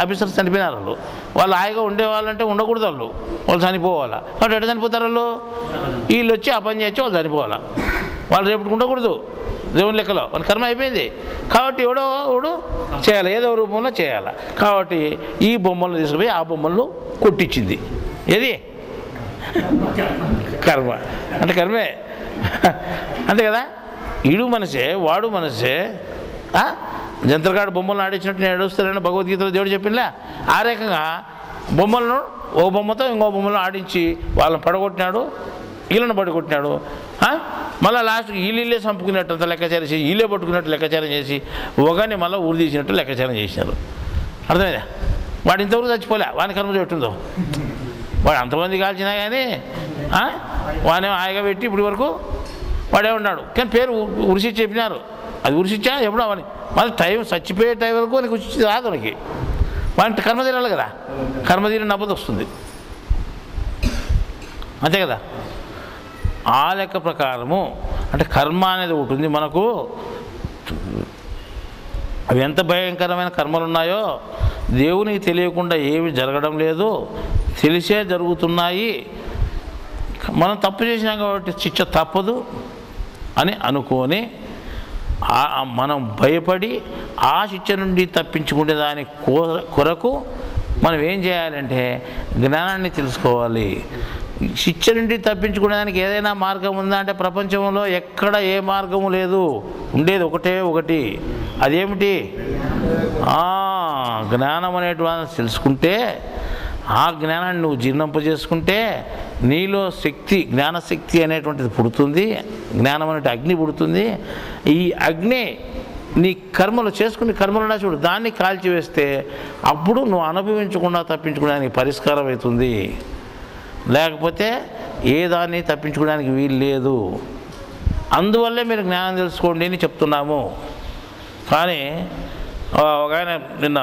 ఆఫీసర్స్ చనిపోయినారు. వాళ్ళు హాయిగా ఉండేవాళ్ళంటే ఉండకూడదు. వాళ్ళు చనిపోవాలా. కాబట్టి ఎట్లా చనిపోతారు వాళ్ళు? వీళ్ళు వచ్చి ఆ పని చేయొచ్చు, వాళ్ళు చనిపోవాలా. వాళ్ళు రేపు ఉండకూడదు దేవుని లెక్కలో. వాళ్ళ కర్మ అయిపోయింది. కాబట్టి ఎవడో చేయాలి, ఏదో రూపంలో చేయాలి. కాబట్టి ఈ బొమ్మలను తీసుకుపోయి ఆ బొమ్మలను కొట్టించింది. ఏది? కర్మ. అంటే కర్మే అంతే కదా. ఈడు మనసే, వాడు మనసే. జంత్రగాడు బొమ్మలను ఆడించినట్టు నేను ఏడుస్తానని భగవద్గీతలో దేవుడు చెప్పిందా? ఆ రకంగా బొమ్మలను ఓ బొమ్మతో ఇంకో బొమ్మలను ఆడించి వాళ్ళని పడగొట్టినాడు, వీళ్ళని పడగొట్టినాడు. మళ్ళీ లాస్ట్కి వీళ్ళే చంపుకునేటంత లెక్కాచారం చేసి, వీళ్ళే పట్టుకున్నట్టు లెక్కాచారం చేసి, ఒకని మళ్ళీ ఊరి తీసినట్టు లెక్కాచారం చేసినారు. అర్థమైందా? వాడు ఇంతవరకు చచ్చిపోలే, వాని కర్మ చెట్టుందో. వాడు అంతమంది కాల్చినా కానీ వానే హాయిగా పెట్టి ఇప్పటి వరకు వాడే ఉన్నాడు. కానీ పేరు ఉరిసి చెప్పినారు. అది ఉరిసిచ్చా ఎప్పుడో అవని మళ్ళీ టైం చచ్చిపోయే టైం వరకు నీకు ఉచి రాదు. మనకి వాటి కర్మ తీరాలి కదా. కర్మ తీరిన నవ్వదు వస్తుంది, అంతే కదా. ఆ లెక్క ప్రకారము అంటే కర్మ అనేది ఒకటి ఉంది మనకు. అవి ఎంత భయంకరమైన కర్మలు ఉన్నాయో దేవునికి తెలియకుండా ఏమి జరగడం లేదు, తెలిసే జరుగుతున్నాయి. మనం తప్పు చేసినాం కాబట్టి శిక్ష తప్పదు అని అనుకొని మనం భయపడి ఆ శిక్ష నుండి తప్పించుకునే దాని కొరకు మనం ఏం చేయాలంటే జ్ఞానాన్ని తెలుసుకోవాలి. శిక్ష నుండి తప్పించుకునేదానికి ఏదైనా మార్గం ఉందా అంటే ప్రపంచంలో ఎక్కడ ఏ మార్గము లేదు. ఉండేది ఒకటి. అదేమిటి? జ్ఞానం అనేటువంటిది తెలుసుకుంటే, ఆ జ్ఞానాన్ని నువ్వు జీర్ణింపజేసుకుంటే నీలో శక్తి, జ్ఞానశక్తి అనేటువంటిది పుడుతుంది. జ్ఞానం అనే అగ్ని పుడుతుంది. ఈ అగ్ని నీ కర్మలు చేసుకుని కర్మలున్నా చూడు, దాన్ని కాల్చివేస్తే అప్పుడు నువ్వు అనుభవించకుండా తప్పించుకోవడానికి పరిష్కారం అవుతుంది. లేకపోతే ఏ దాన్ని తప్పించుకోవడానికి వీలు లేదు. అందువల్లే మీరు జ్ఞానం తెలుసుకోండి అని చెప్తున్నాము. కానీ ఒక ఆయన నిన్న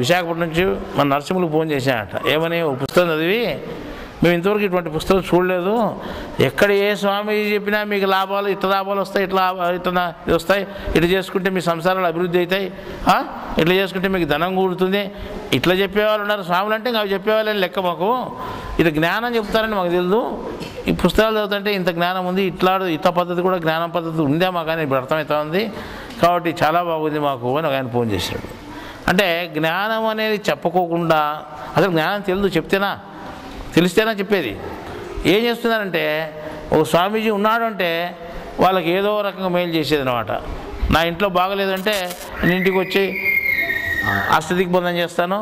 విశాఖపట్నం నుంచి మన నరసింహులకు ఫోన్ చేశానట. ఏమని, ఒక పుస్తకం చదివి మేము ఇంతవరకు ఇటువంటి పుస్తకం చూడలేదు, ఎక్కడ ఏ స్వామీజీ చెప్పినా మీకు లాభాలు ఇట్లా లాభాలు వస్తాయి, ఇట్లా వస్తాయి, ఇట్లా చేసుకుంటే మీ సంసారాలు అభివృద్ధి అవుతాయి, ఇట్లా చేసుకుంటే మీకు ధనం కూడుతుంది, ఇట్లా చెప్పేవాళ్ళు ఉన్నారు స్వాములు. అంటే ఇంకా అవి చెప్పేవాళ్ళని లెక్క, మాకు ఇట్లా జ్ఞానం చెప్తారని మాకు తెలియదు, ఈ పుస్తకాలు చదువుతుంటే ఇంత జ్ఞానం ఉంది, ఇట్లా పద్ధతి కూడా జ్ఞానం పద్ధతి ఉందే మాకు అని ఇప్పుడు అర్థమవుతా ఉంది, కాబట్టి చాలా బాగుంది మాకు అని ఆయన ఫోన్ చేశాడు. అంటే జ్ఞానం అనేది చెప్పుకోకుండా, అసలు జ్ఞానం తెలియదు, చెప్తేనా తెలిస్తేనా చెప్పేది. ఏం చేస్తున్నారంటే, ఒక స్వామీజీ ఉన్నాడు అంటే వాళ్ళకి ఏదో రకంగా మెయిల్ చేసేది అనమాట. నా ఇంట్లో బాగలేదంటే నేను ఇంటికి వచ్చి అష్టదిగ్బంధం చేస్తాను,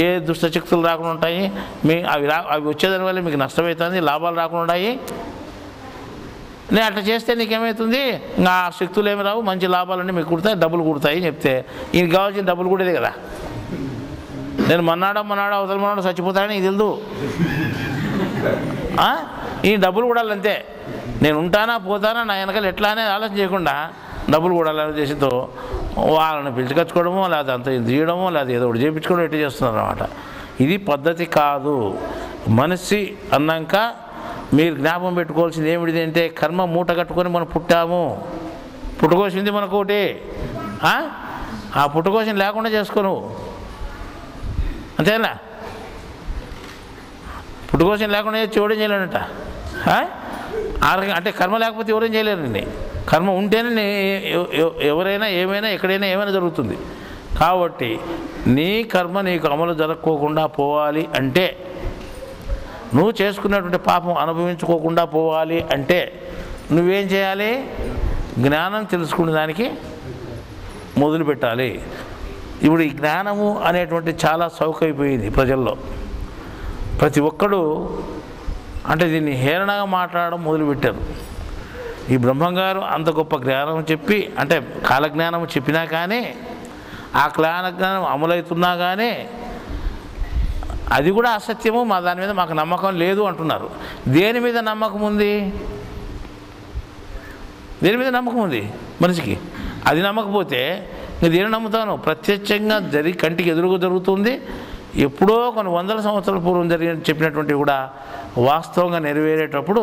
ఏ దుష్టశక్తులు రాకుండా ఉంటాయి, అవి వచ్చేదాని వల్ల మీకు నష్టమవుతుంది, లాభాలు రాకుండా ఉంటాయి, నేను అట్లా చేస్తే నీకేమవుతుంది, ఇంకా ఆ శక్తులు ఏమి రావు, మంచి లాభాలన్నీ మీకు కుడతాయి, డబ్బులు కుడతాయి అని చెప్తే ఈయనకి కావాల్సిన డబ్బులు కూడేది కదా. నేను మన్నాడు అవతల మన్నాడు చచ్చిపోతానని ఇది తెలుదు, ఈ డబ్బులు కూడాలంతే, నేను ఉంటానా పోతానా నా వెనకాల ఎట్లా అనేది ఆలోచన చేయకుండా డబ్బులు కూడాలని ఉద్దేశంతో వాళ్ళని పిలుచుకొచ్చుకోవడమో, లేదా అంత తీయడమో, లేదా ఏదో ఒకటి చేయించుకోవడం ఎట్లా చేస్తున్నారు అన్నమాట. ఇది పద్ధతి కాదు. మనిషి అన్నాక మీరు జ్ఞాపకం పెట్టుకోవాల్సింది ఏమిటి అంటే, కర్మ మూట కట్టుకొని మనం పుట్టాము, పుట్టుకోసింది మనకు ఒకటి, ఆ పుట్టుకోసం లేకుండా చేసుకోను, అంతేనా? పుట్టుకోసం లేకుండా ఎవడేం చేయలేనట. అంటే కర్మ లేకపోతే ఎవరేం చేయలేరండి. కర్మ ఉంటేనే ఎవరైనా ఏమైనా ఎక్కడైనా ఏమైనా జరుగుతుంది. కాబట్టి నీ కర్మ నీకు అమలు జరగకోకుండా పోవాలి అంటే, నువ్వు చేసుకున్నటువంటి పాపం అనుభవించుకోకుండా పోవాలి అంటే నువ్వేం చేయాలి? జ్ఞానం తెలుసుకునే దానికి మొదలుపెట్టాలి. ఇప్పుడు ఈ జ్ఞానము అనేటువంటి చాలా సౌకైపోయింది ప్రజల్లో. ప్రతి ఒక్కడు అంటే దీన్ని హేళనగా మాట్లాడడం మొదలుపెట్టారు. ఈ బ్రహ్మంగారు అంత గొప్ప జ్ఞానం చెప్పి, అంటే కాలజ్ఞానం చెప్పినా కానీ, ఆ కాలజ్ఞానం అమలవుతున్నా కానీ అది కూడా అసత్యము, మా దాని మీద మాకు నమ్మకం లేదు అంటున్నారు. దేని మీద నమ్మకం ఉంది? దేని మీద నమ్మకం ఉంది మనిషికి? అది నమ్మకపోతే నేను దేని నమ్ముతాను? ప్రత్యక్షంగా కంటికి ఎదురుగా జరుగుతుంది, ఎప్పుడో కొన్ని వందల సంవత్సరాల పూర్వం చెప్పినటువంటివి కూడా వాస్తవంగా నెరవేరేటప్పుడు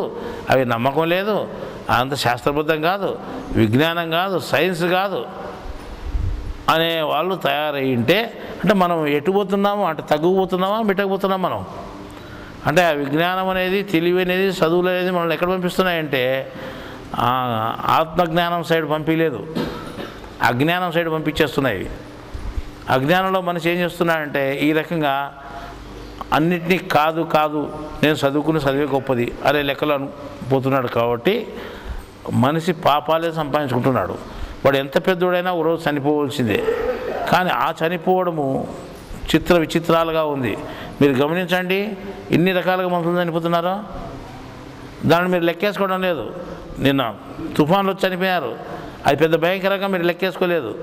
అవి నమ్మకం లేదు, అంత శాస్త్రబద్ధం కాదు, విజ్ఞానం కాదు, సైన్స్ కాదు అనే వాళ్ళు తయారయ్యింటే, అంటే మనం ఎటుపోతున్నాము, అంటే తగ్గుపోతున్నామా మిట్టకపోతున్నాం మనం? అంటే ఆ విజ్ఞానం అనేది, తెలివి అనేది, చదువులు అనేది మనల్ని ఎక్కడ పంపిస్తున్నాయంటే ఆత్మజ్ఞానం సైడ్ పంపించలేదు, అజ్ఞానం సైడ్ పంపించేస్తున్నాయి. అజ్ఞానంలో మనిషి ఏం చేస్తున్నాడంటే ఈ రకంగా అన్నిటినీ కాదు నేను చదివే గొప్పది అనే లెక్కలో పోతున్నాడు. కాబట్టి మనిషి పాపాలే సంపాదించుకుంటున్నాడు. వాడు ఎంత పెద్దోడైనా ఒక రోజు చనిపోవలసిందే. కానీ ఆ చనిపోవడము విచిత్రాలుగా ఉంది. మీరు గమనించండి, ఇన్ని రకాలుగా మనుషులు చనిపోతున్నారో దాన్ని మీరు లెక్కేసుకోవడం లేదు. నిన్న తుఫాన్లు వచ్చి చనిపోయారు, అది పెద్ద భయంకరంగా మీరు లెక్కేసుకోలేదు.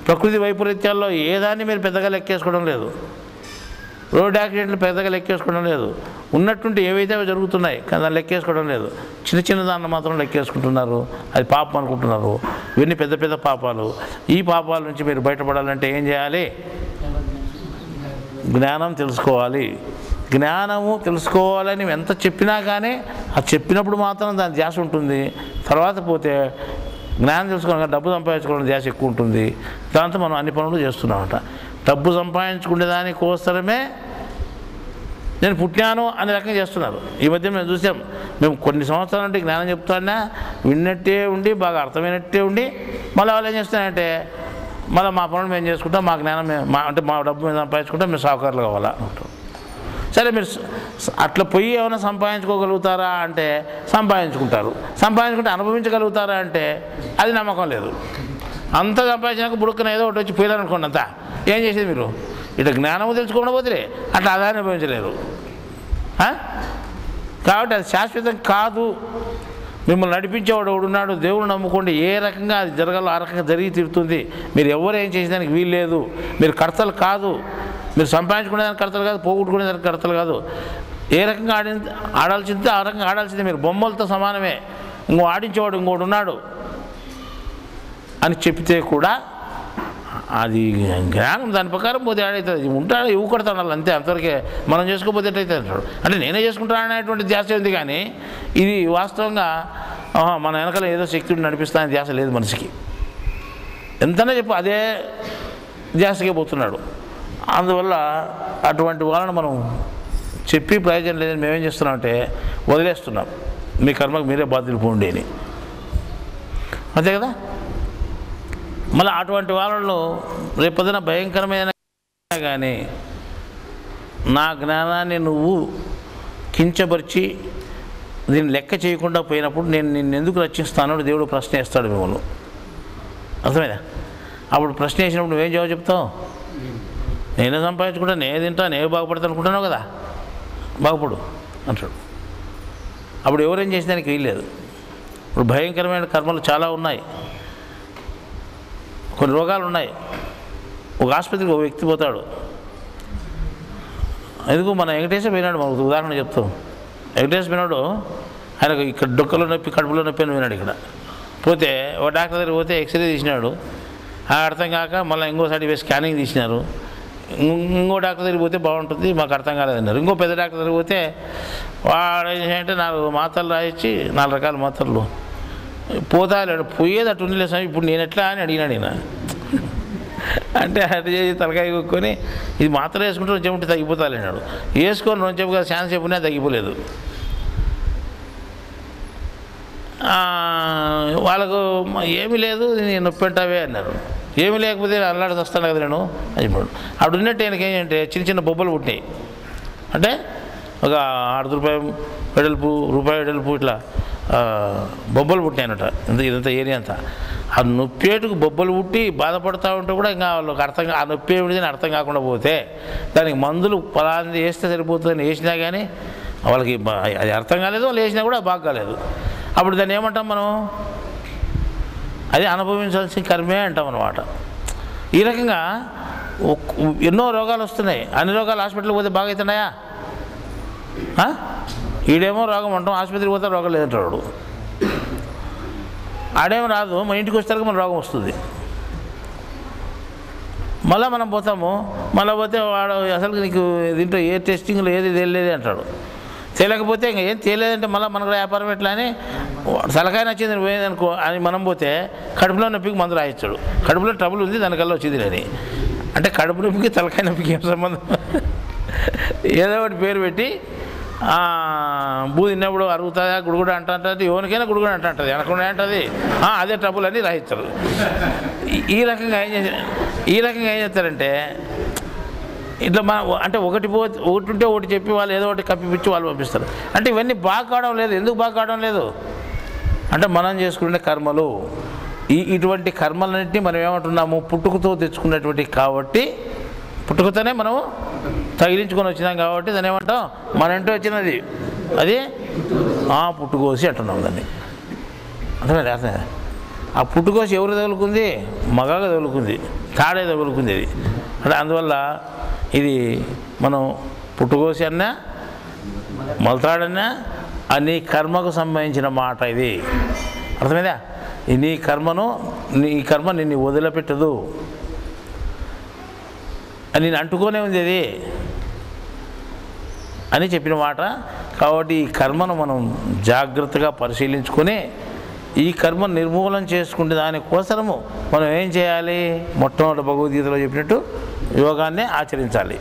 ప్రకృతి వైపరీత్యాల్లో ఏదాన్ని మీరు పెద్దగా లెక్కేసుకోవడం లేదు. రోడ్ యాక్సిడెంట్లు పెద్దగా లెక్కేసుకోవడం లేదు. ఉన్నట్టుంటే ఏవైతే అవి జరుగుతున్నాయి కానీ దాన్ని లెక్కేసుకోవడం లేదు. చిన్న దాన్ని మాత్రం లెక్కేసుకుంటున్నారు, అది పాపం అనుకుంటున్నారు. ఇవన్నీ పెద్ద పాపాలు. ఈ పాపాల నుంచి మీరు బయటపడాలంటే ఏం చేయాలి? జ్ఞానం తెలుసుకోవాలి. జ్ఞానము తెలుసుకోవాలని ఎంత చెప్పినా కానీ అది చెప్పినప్పుడు మాత్రం దాని ధ్యాస ఉంటుంది. తర్వాత పోతే జ్ఞానం తెలుసుకోవడం, డబ్బు సంపాదించుకోవడం ధ్యాస ఎక్కువ ఉంటుంది. దాంతో మనం అన్ని పనులు చేస్తున్నామట. డబ్బు సంపాదించుకునే దానికోసమే నేను పుట్టాను అనే రకంగా చేస్తున్నారు. ఈ మధ్య మేము చూసాం, మేము కొన్ని సంవత్సరాల నుండి జ్ఞానం చెప్తానా విన్నట్టే ఉండి బాగా అర్థమైనట్టే ఉండి మళ్ళీ వాళ్ళు ఏం చేస్తున్నారంటే మళ్ళీ మా పనులు మేము చేసుకుంటాం, మా జ్ఞానం అంటే మా డబ్బు మేము సంపాదించుకుంటాం, మేము సావుకారులు కావాలా అంటాం. సరే, మీరు అట్లా పోయి ఏమైనా సంపాదించుకోగలుగుతారా అంటే సంపాదించుకుంటారు. సంపాదించుకుంటే అనుభవించగలుగుతారా అంటే అది నమ్మకం లేదు. అంత సంపాదించినాక బుడుక్కున ఏదో ఒకటి వచ్చి పోయాలనుకోండి, అంతా ఏం చేసేది మీరు? ఇట్లా జ్ఞానము తెలుసుకోకుండా పోతే అట్లా ఆదాయం అనుభవించలేరు. కాబట్టి అది శాశ్వతం కాదు. మిమ్మల్ని నడిపించేవాడు ఒకడున్నాడు, దేవుడు నమ్ముకోండి. ఏ రకంగా అది జరగాలో ఆ రకంగా జరిగి తీరుతుంది. మీరు ఎవరు ఏం చేసేదానికి వీలు లేదు. మీరు కర్తలు కాదు, మీరు సంపాదించుకునేదానికి కర్తలు కాదు, పోగొట్టుకునేదానికి కర్తలు కాదు. ఏ రకంగా ఆడాల్సిందే ఆ రకంగా ఆడాల్సిందే. మీరు బొమ్మలతో సమానమే. ఆడించేవాడు ఇంకోటి ఉన్నాడు అని చెప్తే కూడా అది జ్ఞానం దాని ప్రకారం పోతే ఆడవుతుంది. ఉంటాడు ఇవ్వు కొడతాడు అంతే, అంతవరకే. మనం చేసుకోకపోతే ఎట్లయితే అంటాడు. అంటే నేనే చేసుకుంటాను అనేటువంటి ధ్యాస ఉంది, కానీ ఇది వాస్తవంగా మన వెనకాల ఏదో శక్తిని నడిపిస్తానని ధ్యాస లేదు మనిషికి. ఎంతనే చెప్పు అదే ధ్యాసకే పోతున్నాడు. అందువల్ల అటువంటి వాళ్ళని మనం చెప్పి ప్రయోజనం లేదని మేమేం చేస్తున్నామంటే వదిలేస్తున్నాం. మీ కర్మకు మీరే బాధ్యులు పోండి అని, అంతే కదా. మళ్ళీ అటువంటి వాళ్ళలో రేపొద్దున భయంకరమైన కానీ నా జ్ఞానాన్ని నువ్వు కించపరిచి దీన్ని లెక్క చేయకుండా పోయినప్పుడు నేను నిన్ను ఎందుకు రక్షిస్తాను దేవుడు ప్రశ్న వేస్తాడు మిమ్మల్ని. అర్థమైనా? అప్పుడు ప్రశ్న వేసినప్పుడు నువ్వేం జవాబు చెప్తావు? నేనే సంపాదించుకుంటా, నేనే తింటా, నేను బాగుపడతా అనుకుంటున్నావు కదా, బాగుపడు అంటాడు. అప్పుడు ఎవరేం చేసేదానికి వీల్లేదు. ఇప్పుడు భయంకరమైన కర్మలు చాలా ఉన్నాయి, కొన్ని రోగాలు ఉన్నాయి. ఒక ఆసుపత్రికి ఒక వ్యక్తి పోతాడు. ఎందుకు మన వెంకటేశ్వర పోయినాడు, మనకు ఉదాహరణ చెప్తాం. వెంకటేశ్వర పోయినాడు, ఆయనకు ఇక్కడ డొక్కలో నొప్పి కడుపులో నొప్పి అని పోయినాడు. ఇక్కడ పోతే ఒక డాక్టర్ దగ్గర పోతే ఎక్స్రే తీసినాడు, అర్థం కాక మళ్ళీ ఇంకోసారి వేసి స్కానింగ్ తీసినారు. ఇంకో డాక్టర్ దగ్గరికి పోతే బాగుంటుంది, మాకు అర్థం కాలేదన్నారు. ఇంకో పెద్ద డాక్టర్ దగ్గరికి పోతే వాడు ఏంటంటే 4 మాత్రలు రాయించి 4 రకాల మాత్రలు పోతాలేడు. పోయేది అటు ఉండలే స్వామి, ఇప్పుడు నేను ఎట్లా అని అడిగినాడు ఈయన. అంటే అటు చేసి తలకాయ కొట్టుకొని ఇది మాత్రం వేసుకుంటే చెప్పుంటే తగ్గిపోతాలేనాడు. వేసుకొని 2 చెప్పు కదా ఛాన్స్ చెప్పునే తగ్గిపోలేదు. వాళ్ళకు ఏమీ లేదు, నేను నొప్పి అంటావే అన్నారు. ఏమీ లేకపోతే అల్లాడి వస్తాను కదా నేను అని చెప్పాడు. అప్పుడు ఉన్నట్టు ఆయనకి ఏంటంటే చిన్న చిన్న బొబ్బలు పుట్టినాయి. అంటే ఒక ₹6 వెడల్పు, రూపాయి వెడల్పు ఇట్లా బొబ్బలు పుట్టినాయనట. ఇదంతా ఏరియా అంతా. ఆ నొప్పేటుకు బొబ్బలు పుట్టి బాధపడుతూ ఉంటే కూడా ఇంకా వాళ్ళకి అర్థం, ఆ నొప్పి ఏమిటిదని అర్థం కాకుండా పోతే దానికి మందులు పలాంది వేస్తే సరిపోతుందని వేసినా కానీ వాళ్ళకి అది అర్థం కాలేదు, వాళ్ళు వేసినా కూడా బాగా కాలేదు. అప్పుడు దాన్ని ఏమంటాం మనం? అది అనుభవించాల్సిన కర్మే అంటాం అన్నమాట. ఈ రకంగా ఎన్నో రోగాలు వస్తున్నాయి. అన్ని రోగాలు హాస్పిటల్కి పోతే బాగా అవుతున్నాయా? ఈడేమో రోగం అంటాం, ఆసుపత్రికి పోతే రోగం లేదంటాడు. ఆడేమో రాదు, మన ఇంటికి వచ్చేసరికి మన రోగం వస్తుంది. మళ్ళీ మనం పోతాము, మళ్ళీ పోతే వాడు అసలు నీకు దీంట్లో ఏ టెస్టింగ్లో ఏది తెలియలేదు అంటాడు. తేలేకపోతే ఇంకా ఏం తేలేదంటే మళ్ళీ మనకు వ్యాపారం ఎట్లా అని తలకాయ నచ్చింది పోయేదనుకో అని మనం పోతే కడుపులో నొప్పికి మందు రాయించాడు. కడుపులో ట్రబుల్ ఉంది దానికల్లా వచ్చింది అని. అంటే కడుపు నొప్పికి తలకాయ నొప్పికి ఏం సంబంధం? ఏదో ఒకటి పేరు పెట్టి బూ తిన్నప్పుడు అరుగుతుందా గుడుగుడ అంటుంది, ఎవరికైనా గుడుగుడ అంటుంది, అనకుండా అంటుంది, అదే ట్రబుల్ అని రాయించారు. ఈ రకంగా ఏం చేస్తారంటే ఇట్లా అంటే ఒకటి ఉంటే ఒకటి చెప్పి వాళ్ళు ఏదో ఒకటి కప్పిపిచ్చి వాళ్ళు పంపిస్తారు. అంటే ఇవన్నీ బాగా కావడం లేదు. ఎందుకు బాగా కావడం లేదు అంటే మనం చేసుకునే కర్మలు, ఇటువంటి కర్మలన్నింటినీ మనం ఏమంటున్నాము? పుట్టుకతో తెచ్చుకున్నటువంటి కాబట్టి, పుట్టుకతోనే మనం తగిలించుకొని వచ్చినాం కాబట్టి దాన్ని ఏమంటాం? మన ఇంట్లో వచ్చినది అది పుట్టుకోసి అంటున్నాం దాన్ని. అర్థమైంది? ఆ పుట్టుకోసి ఎవరు తగులుకుంది? మగగా తగులుకుంది, తాడే తగులుకుంది అది. అంటే అందువల్ల ఇది మనం పుట్టుకోసి అన్నా మొలతాడన్నా నీ కర్మకు సంబంధించిన మాట ఇది. అర్థమైందా? నీ కర్మ నిన్ను వదిలిపెట్టదు, నేను అంటుకొనే ఉంది అది అని చెప్పిన మాట. కాబట్టి ఈ కర్మను మనం జాగ్రత్తగా పరిశీలించుకొని ఈ కర్మ నిర్మూలన చేసుకుంటే దానికోసము మనం ఏం చేయాలి? మొట్టమొదటి భగవద్గీతలో చెప్పినట్టు యోగాన్నే ఆచరించాలి.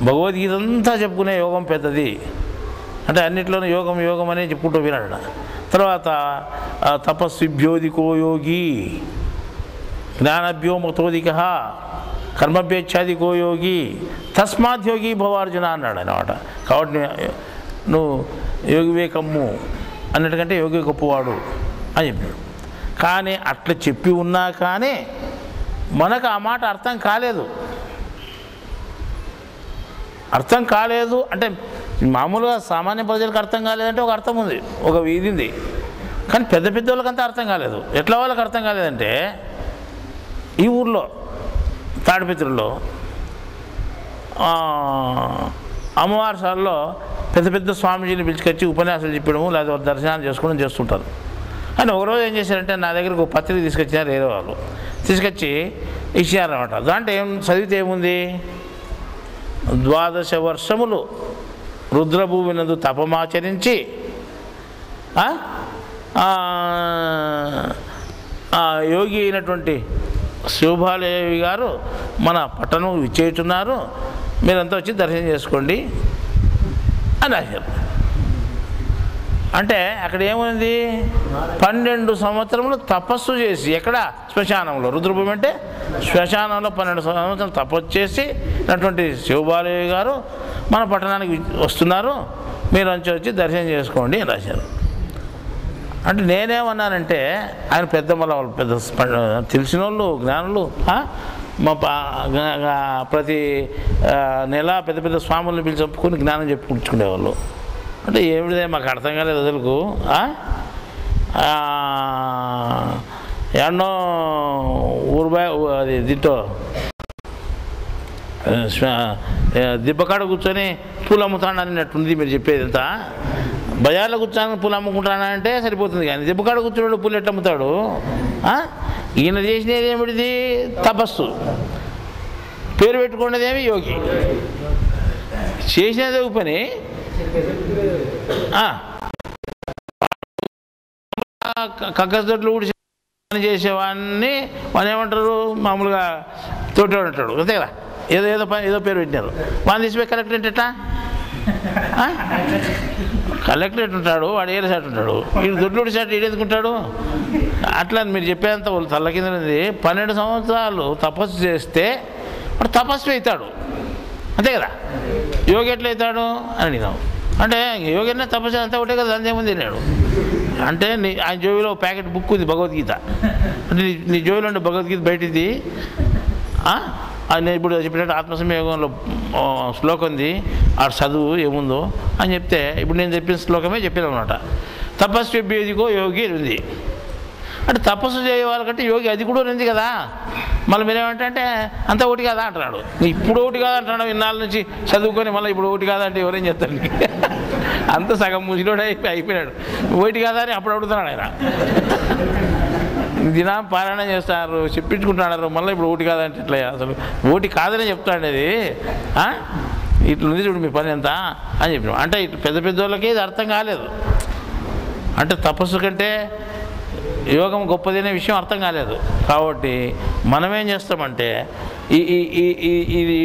భగవద్గీత అంతా చెప్పుకునే యోగం పెద్దది. అంటే అన్నిట్లోనూ యోగం అనే చెప్పుకుంటూ వినాడు. తర్వాత తపస్విభ్యోధికో యోగి, జ్ఞానభ్యో మతోధిక, కర్మభ్యేచ్ఛాధికో యోగి, తస్మాద్యోగి భవార్జున అన్నాడు అన్నమాట. కాబట్టి నువ్వు యోగివే కమ్ము అన్నట్టుకంటే యోగి గొప్పవాడు అని చెప్పాడు. కానీ అట్లా చెప్పి ఉన్నా కానీ మనకు ఆ మాట అర్థం కాలేదు అంటే మామూలుగా సామాన్య ప్రజలకు అర్థం కాలేదంటే ఒక అర్థం ఉంది, ఒక ఇది ఉంది. కానీ పెద్ద వాళ్ళకంతా అర్థం కాలేదు. ఎట్లా వాళ్ళకి అర్థం కాలేదంటే ఈ ఊర్లో తాడిపత్రిలో అమ్మవారి సార్లో పెద్ద స్వామీజీని పిలుచుకొచ్చి ఉపన్యాసాలు చెప్పడము లేదా దర్శనాలు చేసుకోవడం చేస్తుంటారు. అని ఒకరోజు ఏం చేశారంటే నా దగ్గరకు ఒక పత్రిక తీసుకొచ్చారు వేరే వాళ్ళు, తీసుకొచ్చి ఇచ్చారన్నమాట. దాంట్లో చదివితే ఏముంది, 12 వర్షములు రుద్రభూమి నందు తపమాచరించి యోగి అయినటువంటి శివబాలదేవి గారు మన పట్టణం విచ్చేస్తున్నారు, మీరంతా వచ్చి దర్శనం చేసుకోండి అని రాశారు. అంటే అక్కడ ఏమైంది, 12 సంవత్సరములు తపస్సు చేసి, ఎక్కడ శ్మశానంలో, రుద్రభూమి అంటే శ్మశానంలో 12 సంవత్సరాలు తపస్సు చేసి అటువంటి శివబాలదేవి గారు మన పట్టణానికి వస్తున్నారు, మీరు వచ్చి దర్శనం చేసుకోండి అని రాశారు. అంటే నేనేమన్నానంటే ఆయన పెద్ద తెలిసిన వాళ్ళు జ్ఞానులు మా ప్రతి నెల పెద్ద పెద్ద స్వాములను పిలిచి చెప్పుకొని జ్ఞానం చెప్పుకుంటుకునేవాళ్ళు. అంటే ఏమిటిదే మాకు అర్థం కాలేదు వదులుకు, ఎన్నో ఊరుబాయ్ అది దీంట్లో దిబ్బకాడ కూర్చొని పూలు అమ్ముతాను అన్నట్టుంది మీరు చెప్పేది. అంతా బజార్లో కూర్చొని పూలు అమ్ముకుంటానంటే సరిపోతుంది, కానీ దిబ్బకాడ కూర్చున్నాడు పూలు ఎట్లా అమ్ముతాడు? ఈయన చేసినది ఏమిటిది, తపస్సు. పేరు పెట్టుకునేదేమి యోగి, చేసినది ఒక పని. కక్కసొట్లు కూడా చేసేవాడిని వాళ్ళు ఏమంటారు, మామూలుగా తోటవాడు అంటాడు, అంతే కదా, ఏదో పేరు పెట్టినారు. వాళ్ళు తీసిపోయి కలెక్టరేట్ ఎట్లా, కలెక్టరేట్ ఉంటాడు, వాడు ఏరే సాట్ ఉంటాడు, వీడు దొడ్లూడి సాట్ ఈడెందుకుంటాడు? అట్లా మీరు చెప్పేంత వాళ్ళు తల్ల కింద 12 సంవత్సరాలు తపస్సు చేస్తే వాడు తపస్సు అవుతాడు, అంతే కదా. యోగి ఎట్లా అవుతాడు అని అడిగినాం. అంటే యోగి అనే తపస్సు అంతా ఒకటే కదా, అంతేముంది తిన్నాడు. అంటే ఆయన జోబిలో ప్యాకెట్ బుక్ ఉంది భగవద్గీత, అంటే నీ జోబిలో ఉండే భగవద్గీత బయటిది. నేను ఇప్పుడు చెప్పినట్టు ఆత్మసంయోగంలో శ్లోకం ఉంది, ఆ చదువు ఏముందో అని చెప్తే ఇప్పుడు నేను చెప్పిన శ్లోకమే చెప్పాను అనమాట. తపస్విభ్యేదికో యోగి ఉంది అంటే తపస్సు చేయ వాళ్ళకంటే యోగి అది కూడా ఉంది కదా. మళ్ళీ మీరేమంటే అంతా ఒకటి కాదా అంటున్నాడు. ఇప్పుడు ఒకటి కాదా అంటున్నాడు, ఇన్నాళ్ళ నుంచి చదువుకొని మళ్ళీ ఇప్పుడు ఒకటి కాదా అంటే ఎవరేం చెప్తాడు? అంత సగం ముసిలోడే అయిపోయాడు. ఒకటి కాదా అని అప్పుడు అడుగుతున్నాడు ఆయన. దినం పారాయణం చేస్తారు, చెప్పించుకుంటున్నారు, మళ్ళీ ఇప్పుడు ఒకటి కాదంటే ఇట్లా అసలు ఒకటి కాదనే చెప్తాడు. అది ఇట్లుంది చూడు మీ పని ఎంత అని చెప్పినాం. అంటే ఇటు పెద్ద పెద్దోళ్ళకి ఇది అర్థం కాలేదు. అంటే తపస్సు కంటే యోగం గొప్పది అనే విషయం అర్థం కాలేదు. కాబట్టి మనమేం చేస్తామంటే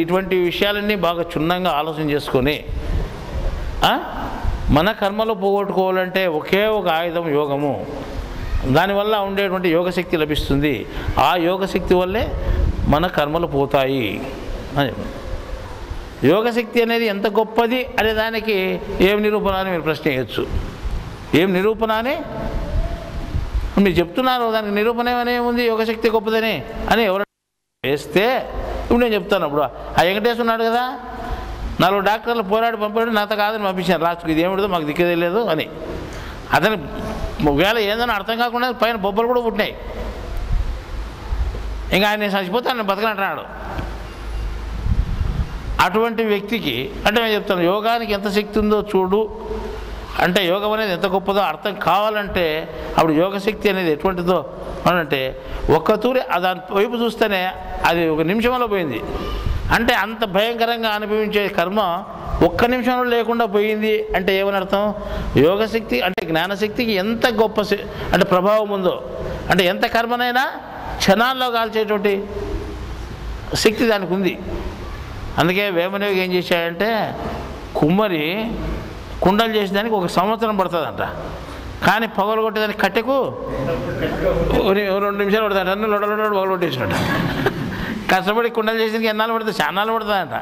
ఇటువంటి విషయాలన్నీ బాగా క్షుణ్ణంగా ఆలోచన చేసుకొని మన కర్మలో పోగొట్టుకోవాలంటే ఒకే ఒక ఆయుధం యోగము. దానివల్ల ఉండేటువంటి యోగశక్తి లభిస్తుంది. ఆ యోగశక్తి వల్లే మన కర్మలు పోతాయి అని. యోగశక్తి అనేది ఎంత గొప్పది అనే దానికి ఏం నిరూపణ అని మీరు ప్రశ్న వేయచ్చు. ఏం నిరూపణ అని మీరు చెప్తున్నారు, దానికి నిరూపణ ఏమనేముంది, యోగశక్తి గొప్పదని అని ఎవరు వేస్తే ఇప్పుడు నేను చెప్తాను. అప్పుడు ఆ వెంకటేశ్వర ఉన్నాడు కదా, 4 డాక్టర్లు పోరాడి పంపాడు, నాతో కాదని పంపించాను లాస్ట్కి, ఇది ఏమిటో మాకు దిక్కేలేదు అని. అతను ఒకవేళ ఏందని అర్థం కాకుండా పైన బొబ్బలు కూడా పుట్టినాయి. ఇంకా ఆయన నేను చచ్చిపోతాను, నేను బతకనంటున్నాడు. అటువంటి వ్యక్తికి అంటే నేను చెప్తాను, యోగానికి ఎంత శక్తి ఉందో చూడు అంటే, యోగం అనేది ఎంత గొప్పదో అర్థం కావాలంటే అప్పుడు యోగశక్తి అనేది ఎటువంటిదో అనంటే ఒక్కతూరి దాని వైపు చూస్తేనే అది 1 నిమిషంలో పోయింది. అంటే అంత భయంకరంగా అనుభవించే కర్మ 1 నిమిషంలో లేకుండా పోయింది అంటే ఏమని అర్థం? యోగశక్తి అంటే జ్ఞానశక్తికి ఎంత గొప్ప అంటే ప్రభావం ఉందో, అంటే ఎంత కర్మనైనా క్షణాల్లో కాల్చేటువంటి శక్తి దానికి ఉంది. అందుకే వేమనయోగి ఏం చేశాడంటే, కుమ్మరి కుండలు చేసేదానికి 1 సంవత్సరం పడుతుందంట, కానీ పగలు కొట్టేదానికి కట్టెకు 2 నిమిషాలు పడుతుంది. అన్నీ లొడలు పగలు కొట్టేసినట్టు. కష్టపడి కుండలు చేసేందుకు ఎన్నాళ్ళు పడుతుంది, చాన్నాళ్ళు పడుతుందంట.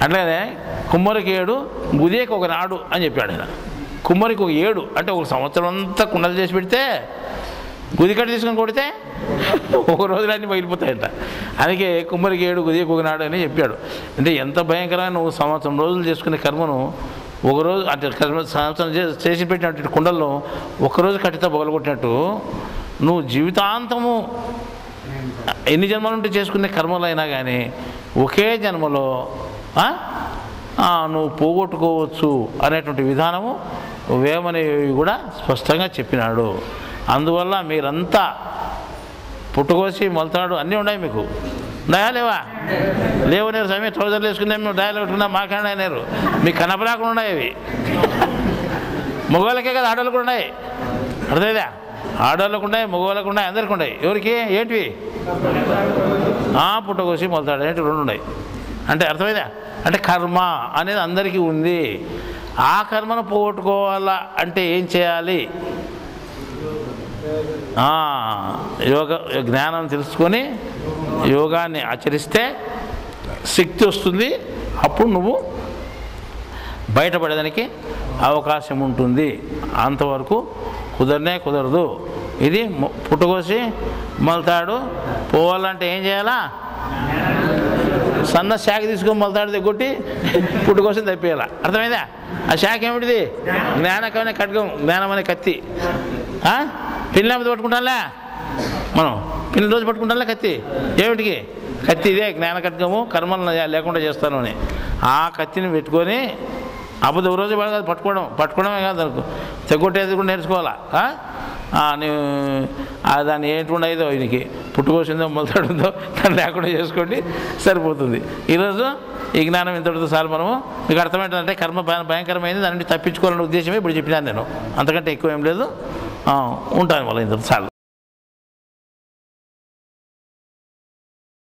అట్లాగే కుమ్మరికి 7 గుదియకు 1 నాడు అని చెప్పాడు ఆయన. కుమ్మరికి 1 7 అంటే 1 సంవత్సరం అంతా కుండలు చేసి పెడితే గుదికట్టు తీసుకొని కొడితే 1 రోజులన్నీ పగిలిపోతాయంట. అందుకే కుమ్మరికి 7 గుదియకు 1 నాడు అని చెప్పాడు. అంటే ఎంత భయంకరమైన నువ్వు సంవత్సరం రోజులు చేసుకునే కర్మను 1 రోజు అంటే సంవత్సరం చేసి పెట్టినట్టు కుండల్లో 1 రోజు కట్టితో పగలగొట్టినట్టు నువ్వు జీవితాంతము ఎన్ని జన్మల నుండి చేసుకునే కర్మలైనా కానీ ఒకే జన్మలో నువ్వు పోగొట్టుకోవచ్చు అనేటువంటి విధానము వేమనయోగి కూడా స్పష్టంగా చెప్పినాడు. అందువల్ల మీరంతా పుట్టగోసి మొలతాడు అన్నీ ఉన్నాయి, మీకు ఉన్నాయా లేవా? లేవు నేరు సమయం ట్రౌజర్లు వేసుకున్నాం, మేము డయాలు పెట్టుకున్నాం, మాకన్నా నేరు మీకు కనపరాకుండా ఉన్నాయి అవి. మగవాళ్ళకే కదా, ఆడవాళ్ళకు ఉన్నాయి, అర్థమైందా? ఆడవాళ్ళకు ఉన్నాయి, మగవాళ్ళకు ఉన్నాయి, అందరికీ ఉన్నాయి. ఎవరికి ఏంటివి? పుట్టగోసి మొలతాడు ఏంటి రెండు ఉన్నాయి. అంటే అర్థమైందా? అంటే కర్మ అనేది అందరికీ ఉంది. ఆ కర్మను పోగొట్టుకోవాలా అంటే ఏం చేయాలి? యోగ జ్ఞానం తెలుసుకొని యోగాన్ని ఆచరిస్తే శక్తి వస్తుంది. అప్పుడు నువ్వు బయటపడేదానికి అవకాశం ఉంటుంది. అంతవరకు కుదరదు. ఇది పుట్టగోసి మొలతాడు పోవాలంటే ఏం చేయాలా? సన్న శాఖ తీసుకొని మొలతాడు దగ్గొట్టి పుట్టగోసి తప్పేయాల. అర్థమైందా? ఆ శాఖ ఏమిటిది? జ్ఞానకమైన ఖడ్గం, జ్ఞానం అనే కత్తి. పిల్లలతో పట్టుకుంటానులే మనం, పిల్లల రోజు పట్టుకుంటానులే కత్తి. ఏమిటికి కత్తి? ఇదే జ్ఞాన ఖడ్గము, కర్మలను లేకుండా చేస్తాను అని. ఆ కత్తిని పెట్టుకొని అబద్ధ రోజు పట్టుకోవడమే కాదు, దానికి తెగొట్టేది కూడా నేర్చుకోవాలా. దాన్ని ఏంటి అయిందో ఈయనకి పుట్టుకోసిందో మొలతాడుందో దాన్ని లేకుండా చేసుకోండి, సరిపోతుంది. ఈరోజు ఈ జ్ఞానం ఇంతటితో చాలు. మనము మీకు అర్థమవుతుందంటే కర్మ భయంకరమైంది, దాని నుండి తప్పించుకోవాలనే ఉద్దేశమే ఇప్పుడు చెప్పినాను నేను. అంతకంటే ఎక్కువ ఏం లేదు. ఉంటాను మళ్ళీ ఇంతటితో చాలు.